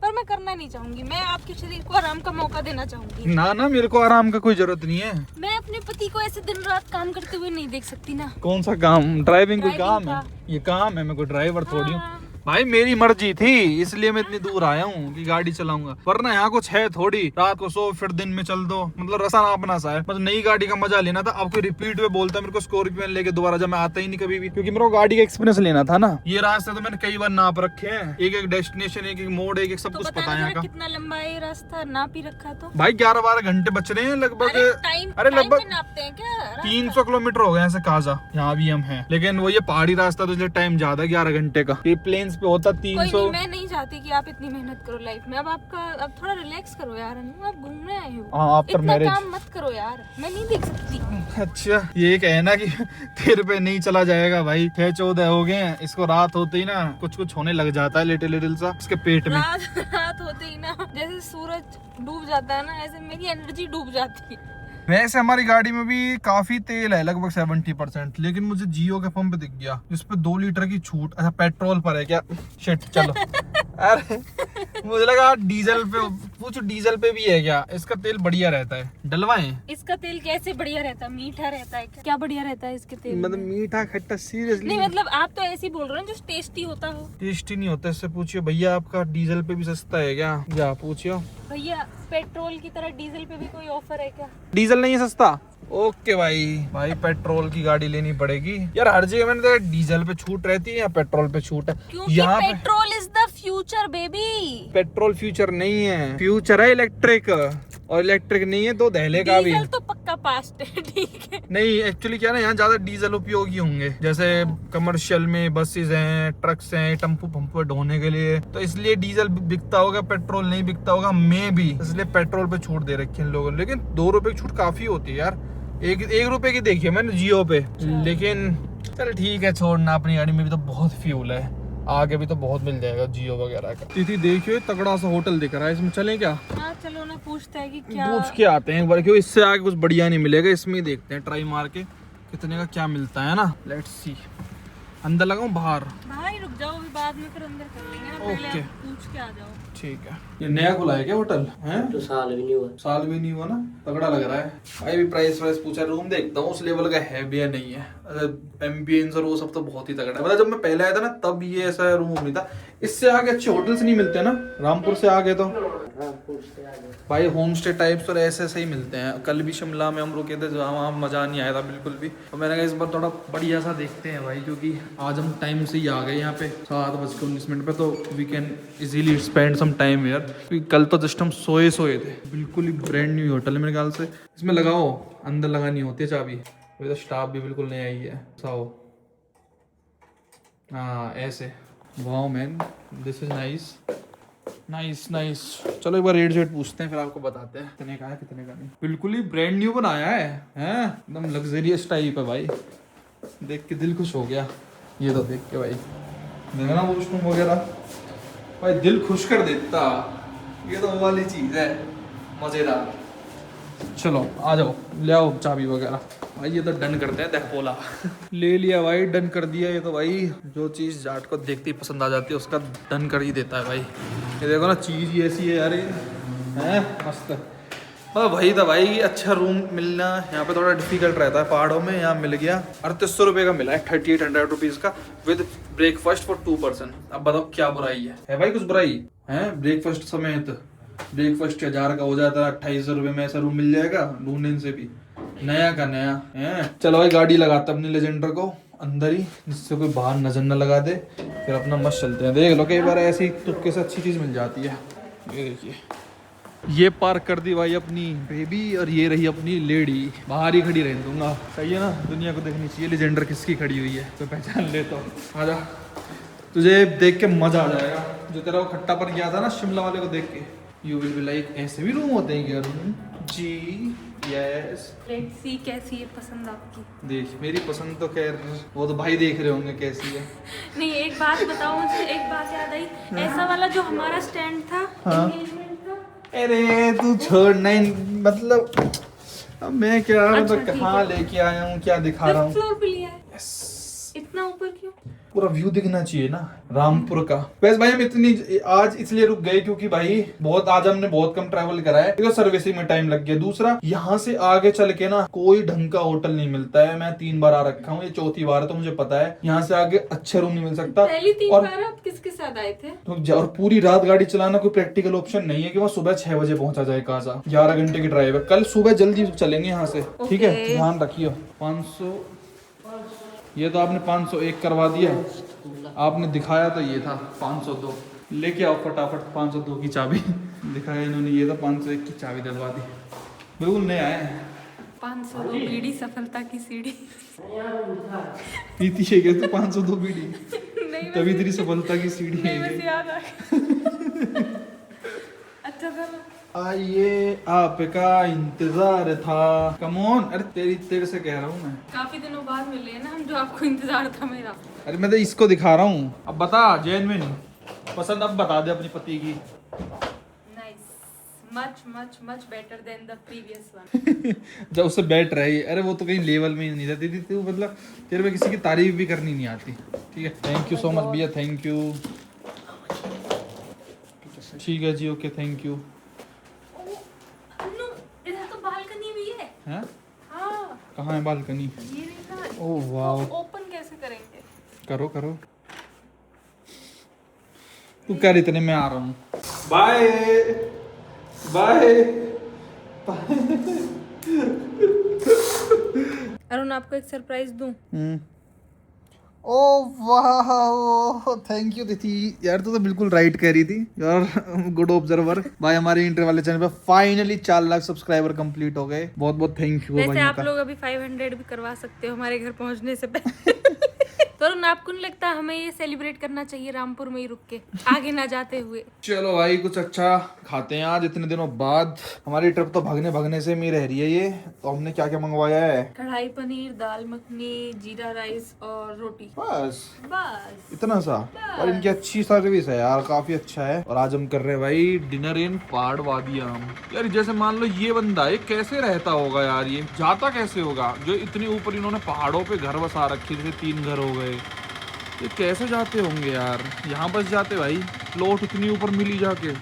पर मैं करना नहीं चाहूंगी, मैं आपके शरीर को आराम का मौका देना चाहूंगी। ना मेरे को आराम का कोई जरूरत नहीं है। मैं अपने पति को ऐसे दिन रात काम करते हुए नहीं देख सकती ना। कौन सा काम? ड्राइविंग कोई काम ड्राइविंग है? ये काम है, मैं कोई ड्राइवर थोड़ी हूँ। हाँ। भाई मेरी मर्जी थी, इसलिए मैं इतनी दूर आया हूँ कि गाड़ी चलाऊंगा, वरना यहाँ कुछ है थोड़ी, रात को सो फिर दिन में चल दो, मतलब रसा ना अपना सा है। मतलब नई गाड़ी का मजा लेना था। अब कोई रिपीट में बोलता है मेरे को स्कॉर्पियो लेके दोबारा, जब मैं आता ही नहीं कभी भी, क्योंकि मेरे को गाड़ी का एक्सपीरियंस लेना था ना। ये रास्ते तो मैंने कई बार नाप रखे हैं, एक डेस्टिनेशन, एक मोड, एक सब तो कुछ पता है यहाँ का। कितना लंबा है ये रास्ता, नाप ही रखा तो भाई 11-12 घंटे बच रहे हैं लगभग। अरे लगभग नापते हैं क्या? 300 किलोमीटर हो गए ऐसे काजा, यहाँ भी हम हैं। लेकिन वो ये पहाड़ी रास्ता तो इसलिए टाइम ज्यादा, 11 घंटे का। ये प्लेन्स पे होता 300। मैं नहीं चाहती कि आप इतनी मेहनत करो लाइफ में। अब थोड़ा रिलैक्स करो यार, आप घूमने आए हो। हाँ आफ्टर इतना मैरिज काम मत करो यार, मैं नहीं देख सकती। अच्छा ये कहना कि तेरे पे नहीं चला जाएगा भाई, 6-14 हो गए हैं, इसको रात होते ही ना कुछ होने लग जाता है, लिटिल सा उसके पेट में। रात होते ही ना जैसे सूरज डूब जाता है ना, ऐसे मेरी एनर्जी डूब जाती है। वैसे हमारी गाड़ी में भी काफी तेल है, लगभग 70%, लेकिन मुझे जियो के पंप दिख गया जिस पे 2 लीटर की छूट। अच्छा पेट्रोल पर है क्या? शिट चलो। अरे मुझे लगा डीजल पे, पूछो डीजल पे भी है क्या? इसका तेल बढ़िया रहता है, डलवाएं? इसका तेल कैसे बढ़िया रहता है? मीठा रहता है क्या बढ़िया रहता है इसके तेल? मतलब मीठा खट्टा सीरियसली नहीं, मतलब आप तो ऐसे ही बोल रहे हो जो टेस्टी होता हो। टेस्टी नहीं होता। इससे पूछिए भैया आपका डीजल पे भी सस्ता है क्या? जा पूछियो भैया, पेट्रोल की तरह डीजल पे भी कोई ऑफर है क्या? डीजल नहीं है सस्ता? ओके भाई पेट्रोल की गाड़ी लेनी पड़ेगी यार। हर जगह मैंने देखा डीजल पे छूट रहती है या पेट्रोल पे छूट है, क्योंकि यहाँ पे petrol is the future baby. Petrol future नहीं है, फ्यूचर है इलेक्ट्रिक, और इलेक्ट्रिक नहीं है तो दहले का भी। डीजल तो पक्का पास्ट है, ठीक है। नहीं एक्चुअली क्या ना, यहाँ ज्यादा डीजल उपयोगी होंगे, जैसे कमर्शियल में बसेस हैं, ट्रक्स हैं, टम्पू ढोने के लिए, तो इसलिए डीजल बिकता होगा, पेट्रोल नहीं बिकता होगा मे भी, इसलिए पेट्रोल पे छूट दे रखी है इन लोगों ने। लेकिन 2 रुपए की छूट काफी होती है यार। 1 रुपए की देखी है मैंने जियो पे। लेकिन चल ठीक है, छोड़ना, अपनी गाड़ी में भी तो बहुत फ्यूल है, आगे भी तो बहुत मिल जाएगा जियो वगैरह का। तिथि देखियो तगड़ा सा होटल दिख रहा है, इसमें चलें क्या? हाँ चलो ना, पूछते हैं कि क्या। पूछ के आते हैं एक बार, क्यों इससे आगे कुछ बढ़िया नहीं मिलेगा, इसमें ही देखते हैं ट्राई मार के कितने का क्या मिलता है ना। Let's see. अंदर लगाऊं बाहर? भाई रुक जाओ, अभी बाद में फिर अंदर कर लेंगे ना, पहले ओके। आप पूछ के आ जाओ। ठीक है। ये नया खुला है क्या होटल? हैं तो साल भी नहीं हुआ। साल भी नहीं हुआ ना, तगड़ा लग रहा है भाई। भी प्राइस वाइस पूछा, रूम देखता हूँ उस लेवल का है भी या नहीं है। एम्बियंस और वो सब तो बहुत ही तगड़ा है। मतलब जब मैं पहले आया था ना तब ये ऐसा रूम नहीं था। इससे आगे अच्छे होटल्स नहीं मिलते ना रामपुर से आगे तो। हाँ फूड स्टे आ गए। भाई होम स्टे टाइप्स और ऐसे ऐसे ही मिलते हैं। कल भी शिमला में हम रुके थे, जहाँ वहाँ मज़ा नहीं आया था बिल्कुल भी। तो मैंने कहा इस बार थोड़ा बढ़िया सा देखते हैं भाई, क्योंकि आज हम टाइम से ही आ गए यहाँ पे 7:19 पे, तो we can easily spend some time here. क्योंकि कल तो जस्ट हम सोए थे, बिल्कुल ही ब्रांड न्यू होटल है मेरे ख्याल से। इसमें लगाओ, अंदर लगानी होती है चाबी। अभी तो स्टाफ भी बिल्कुल नया ही है। साओ हाँ ऐसे, wow man, this is nice nice. चलो एक बार रेट शेट पूछते हैं, फिर आपको बताते हैं कितने का है कितने का नहीं। बिल्कुल ही ब्रांड न्यू बनाया है हैं, एकदम लग्जरियस टाइप है भाई। देख के दिल खुश हो गया ये तो देख के भाई। देखा ना वॉशरूम वगैरह, भाई दिल खुश कर देता। ये तो वो वाली चीज़ है मज़ेदार। चलो आ जाओ, ले आओ चाबी वगैरह। भाई ये तो डन करते हैं, देख बोला ले लिया भाई, डन कर दिया। ये तो भाई जो चीज़ जाट को देखते ही पसंद आ जाती है उसका डन कर ही देता है भाई। ये देखो ना, चीज़ ही ऐसी है यार, ये है मस्त। हाँ भाई था भाई, अच्छा रूम मिलना यहाँ पे थोड़ा डिफिकल्ट रहता है पहाड़ों में। यहाँ मिल गया 3800 रुपये का मिला है, 3800 रुपीज़ का, विद ब्रेकफास्ट फॉर 2 पर्सन। अब बताओ क्या बुराई है भाई? कुछ बुराई है? ब्रेकफास्ट समेत ब्रेकफास्ट 1000 का हो जाता है, 2800 रुपये में ऐसा रूम मिल जाएगा ढूंढने से भी नया का नया है। चलो भाई गाड़ी लगाता अपनी लेजेंडर को अंदर ही, जिससे कोई बाहर नजर न लगा दे, फिर अपना मस्त चलते हैं। देख लो कई बार ऐसी तुक्के से अच्छी चीज़ मिल जाती है। ये देखिए, ये पार्क कर दी भाई अपनी बेबी, और ये रही अपनी लेडी, बाहर ही खड़ी रहने दूंगा। सही है ना, दुनिया को देखनी चाहिए लेजेंडर किसकी खड़ी हुई है, तो पहचान ले। तो आजा, तुझे देख के मजा आ जाएगा। जो तेरा वो खट्टा पर गया था ना शिमला वाले को देख के, यू विल बी लाइक ऐसे भी रूम होते हैं क्या? रूम जी यस। लेट्स सी कैसी है पसंद आपकी। देख मेरी पसंद तो खैर वो तो भाई देख रहे होंगे कैसी है। नहीं एक बात बताओ मुझे, एक बात याद आई, ऐसा वाला जो हमारा स्टैंड था engagement का। अरे तू छोड़, नहीं मतलब अब मैं क्या अच्छा, मतलब कहाँ लेके आया हूँ, क्या दिखा रहा हूँ। फ्लोर पे लिया है, यस, इतना ऊपर क्यों? पूरा व्यू दिखना चाहिए ना रामपुर का। वैसे भाई हम इतनी आज इसलिए रुक गए क्योंकि भाई बहुत आज हमने बहुत कम ट्रैवल करा है, तो सर्विसिंग में टाइम लग गया। दूसरा यहाँ से आगे चल के ना कोई ढंग का होटल नहीं मिलता है। मैं 3 बार आ रखा हूँ, ये 4थी बार है, तो मुझे पता है यहाँ से आगे अच्छा रूम नहीं मिल सकता। पहली 3 और बार आप किसके साथ आए थे? और पूरी रात गाड़ी चलाना कोई प्रैक्टिकल ऑप्शन नहीं है कि वहाँ सुबह 6 बजे पहुंचा जाए काजा। 11 घंटे की ड्राइव है, कल सुबह जल्दी चलेंगे यहाँ से, ठीक है? ध्यान रखियो। 500, ये तो आपने 501 करवा दिया, आपने दिखाया तो ये था 502। लेके आओ फटाफट 502 की चाबी। दिखाया इन्होंने ये था 501 की चाबी दिलवा दी, बिल्कुल नया है। 502 बीड़ी सफलता की सीढ़ी। पीती है क्या तू 502 बीड़ी? नहीं तभी तेरी सफलता की सीढ़ी नहीं, है बस ये। याद आ गया। अच्छा था ना। आइए आपका इंतजार था, कमोन। अरे तेरे से कह रहा हूँ मैं, काफी दिनों बाद मिले हैं ना हम, जो आपको इंतजार था मेरा। अरे मैं तो इसको दिखा रहा हूँ। अब बता जेन्युइन पसंद, अब बता दे अपनी पति की। Nice, much much much better than the previous one. जब उससे बैठ रही, अरे वो तो कहीं लेवल में ही नहीं रहती थी तू, मतलब तेरे में किसी की तारीफ भी करनी नहीं आती। ठीक है, थैंक यू सो मच भैया, थैंक यू। ठीक है जी, ओके, थैंक यू। इधर तो बालकनी भी है। हैं? हाँ, कहाँ है बालकनी? ये देखा। ओह वाह, ओपन कैसे करेंगे? करो करो, तू कर, इतने में आ रहा हूँ। Bye bye. अरुण आपको एक सरप्राइज दूं? ओ वाह, थैंक यू तिथि यार, तू तो बिल्कुल राइट कह रही थी यार। गुड ऑब्जर्वर भाई। हमारे इंटर वाले चैनल पे फाइनली 4 लाख सब्सक्राइबर कंप्लीट हो गए। बहुत बहुत थैंक यू वैसे भाई आप लोग अभी 500 भी करवा सकते हो हमारे घर पहुंचने से पहले। तो अरुण आपको नहीं लगता हमें ये सेलिब्रेट करना चाहिए रामपुर में ही रुक के, आगे ना जाते हुए? चलो भाई कुछ अच्छा खाते हैं आज इतने दिनों बाद। हमारी ट्रिप तो भागने भागने से में रह रही है ये। तो हमने क्या क्या मंगवाया है? कढ़ाई पनीर, दाल मखनी, जीरा राइस और रोटी। बस बस इतना सा? और इनकी अच्छी सर्विस है यार, काफी अच्छा है। और आज हम कर रहे हैं भाई डिनर इन पहाड़ वादियां। यार जैसे मान लो ये बंदा ये कैसे रहता होगा यार, ये जाता कैसे होगा? जो इतने ऊपर इन्होंने पहाड़ों पे घर बसा रखे, जैसे 3 घर हो गए, ये कैसे जाते होंगे यार? यहाँ बस जाते भाई, प्लॉट इतनी ऊपर मिली जाके,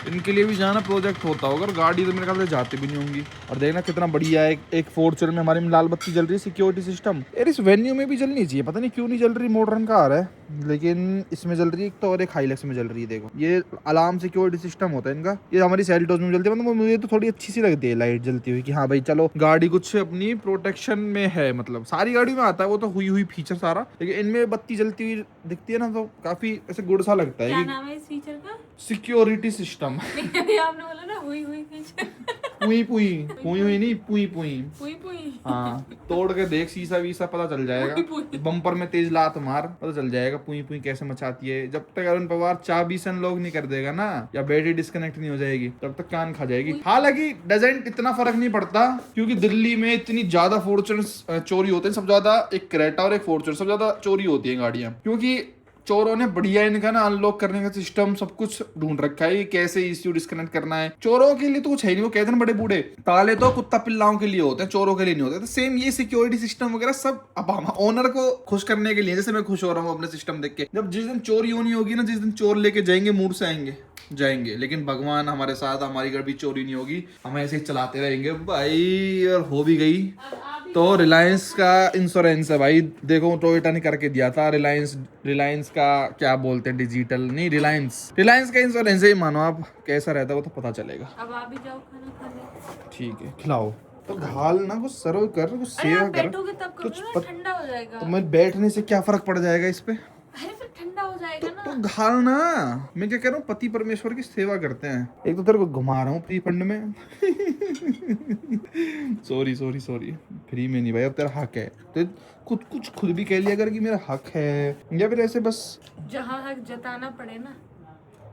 इनके लिए भी जाना प्रोजेक्ट होता होगा और गाड़ी तो मेरे ख्याल से जाती भी नहीं होंगी। और देखना कितना बढ़िया है, एक फॉर्च्यूनर में हमारे में लाल बत्ती जल रही है, सिक्योरिटी सिस्टम। यार इस वेन्यू में भी जलनी चाहिए, पता नहीं क्यों नहीं जल रही, मॉडर्न कार है लेकिन इसमें जल रही है एक तो, और एक हाइलक्स में जल रही है। देखो ये अलार्म सिक्योरिटी सिस्टम होता है इनका, ये हमारी सेल्टोस में जलती है। मतलब मुझे तो थोड़ी अच्छी सी लगती है लाइट जलती हुई कि हाँ भाई चलो गाड़ी कुछ अपनी प्रोटेक्शन में है। मतलब सारी गाड़ी में आता है वो तो हुई फीचर सारा, लेकिन इनमें बत्ती जलती हुई दिखती है ना तो काफी ऐसे गुड सा लगता है। क्या नाम है इस फीचर का? Security system. अभी आपने बोला ना हुई फीचर। पुई पुई पुई हुई नहीं, पुई पुई। पुई पुई। हाँ तोड़ के देख शीशा वीसा, पता चल जाएगा। बम्पर में तेज लात मार, पता चल जाएगा पुई पुई कैसे मचाती है। जब तक अरुण पवार चाबी से अनलॉक नहीं कर देगा ना, या बैटरी डिस्कनेक्ट नहीं हो जाएगी, तब तक कान खा जाएगी। हालांकि डजेंट इतना फर्क नहीं पड़ता, क्योंकि दिल्ली में इतनी ज्यादा फॉर्च्यूनर चोरी होते हैं। सब ज्यादा एक क्रेटा और एक फॉर्च्यूनर सब ज्यादा चोरी होती है गाड़ियां, क्योंकि चोरों ने बढ़िया इनका ना अनलॉक करने का सिस्टम सब कुछ ढूंढ रखा है, कैसे ईसीयू डिस्कनेक्ट करना है। चोरों के लिए तो कुछ है नहीं, वो कहते हैं बड़े बूढ़े ताले तो कुत्ता पिल्लाओं के लिए होते हैं, चोरों के लिए नहीं होते। तो सेम ये सिक्योरिटी सिस्टम वगैरह सब अब हम ओनर को खुश करने के लिए, जैसे मैं खुश हो रहा हूँ अपने सिस्टम देख के। जब जिस दिन चोरी होनी होगी ना, जिस दिन चोर लेके जाएंगे मूड से जाएंगे, लेकिन भगवान हमारे साथ, हमारी गाड़ी चोरी नहीं होगी, हम ऐसे ही चलाते रहेंगे भाई। और हो भी गई तो रिलायंस का इंश्योरेंस है भाई। देखो टोयोटा ने करके दिया था, रिलायंस का क्या बोलते हैं, डिजिटल नहीं, रिलायंस का इंश्योरेंस ही मानो आप। कैसा रहता है वो तो पता चलेगा। अब आप भी जाओ खाना खाने। ठीक है खिलाओ तो, घाल ना कुछ सर्व कर, कुछ सेवा कर। बैठोगे तब करोगे ना, ठंडा हो जाएगा। तो मैं बैठने से क्या फर्क पड़ जाएगा इस पे? अरे फिर ठंडा हो जाएगा ना। तो घाल ना। मैं क्या कह रहा हूँ, पति परमेश्वर की सेवा करते हैं। एक तो तेरे को घुमा रहा हूँ फ्री फंड में। सॉरी फ्री में नहीं भाई, अब तेरा हक है तो कुछ खुद भी कह लिया कर कि मेरा हक है, या फिर ऐसे बस जहाँ हक जताना पड़े ना,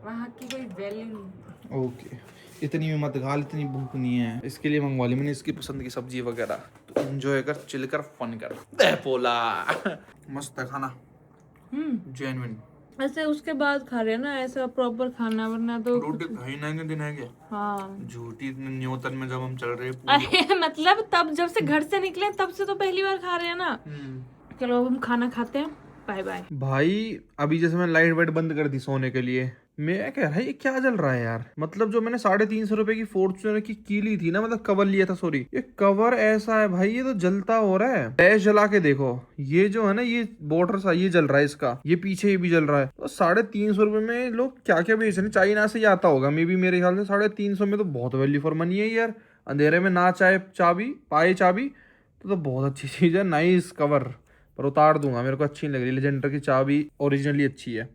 वहाँ हक की कोई वैल्यू नहीं। ओके इतनी भी मत घाल, इतनी भूख नहीं है। इसके लिए मंगवा ली मैंने इसकी पसंद की सब्जी वगैरह। तो एंजॉय कर, चिल कर, फन कर। पोला मस्त है खाना, जेन्युइन। ऐसे उसके बाद खा रहे हैं ना, ऐसा प्रॉपर खाना, वरना तो रोटी खाई ना दिन है क्या? हाँ झूठी न्यूटन में जब हम चल रहे हैं अरे मतलब तब जब से घर से निकले तब से तो पहली बार खा रहे हैं ना। चलो हम खाना खाते हैं, बाय बाय। भाई अभी जैसे मैं लाइट वाइट बंद कर दी सोने के लिए, मैं कह रहा है ये क्या जल रहा है यार। मतलब जो मैंने 350 रुपए की फॉर्च्यूनर की ली थी ना, मतलब कवर लिया था, सॉरी, ये कवर ऐसा है भाई, ये तो जलता हो रहा है। डैश जला के देखो, ये जो है ना, ये बॉर्डर सा ये जल रहा है इसका, ये पीछे ये भी जल रहा है। तो 350 रुपए में लोग क्या क्या बेच रहे हैं। चाइना से ही आता होगा मे बी, मेरे ख्याल से 350 में तो बहुत वैल्यू फॉर मनी है यार। अंधेरे में ना चाहे चाबी पाए चाबी तो बहुत अच्छी चीज है। नाइस कवर, पर उतार दूंगा, मेरे को अच्छी नहीं लग रही। लेजेंडर की चाबी ओरिजिनली अच्छी है।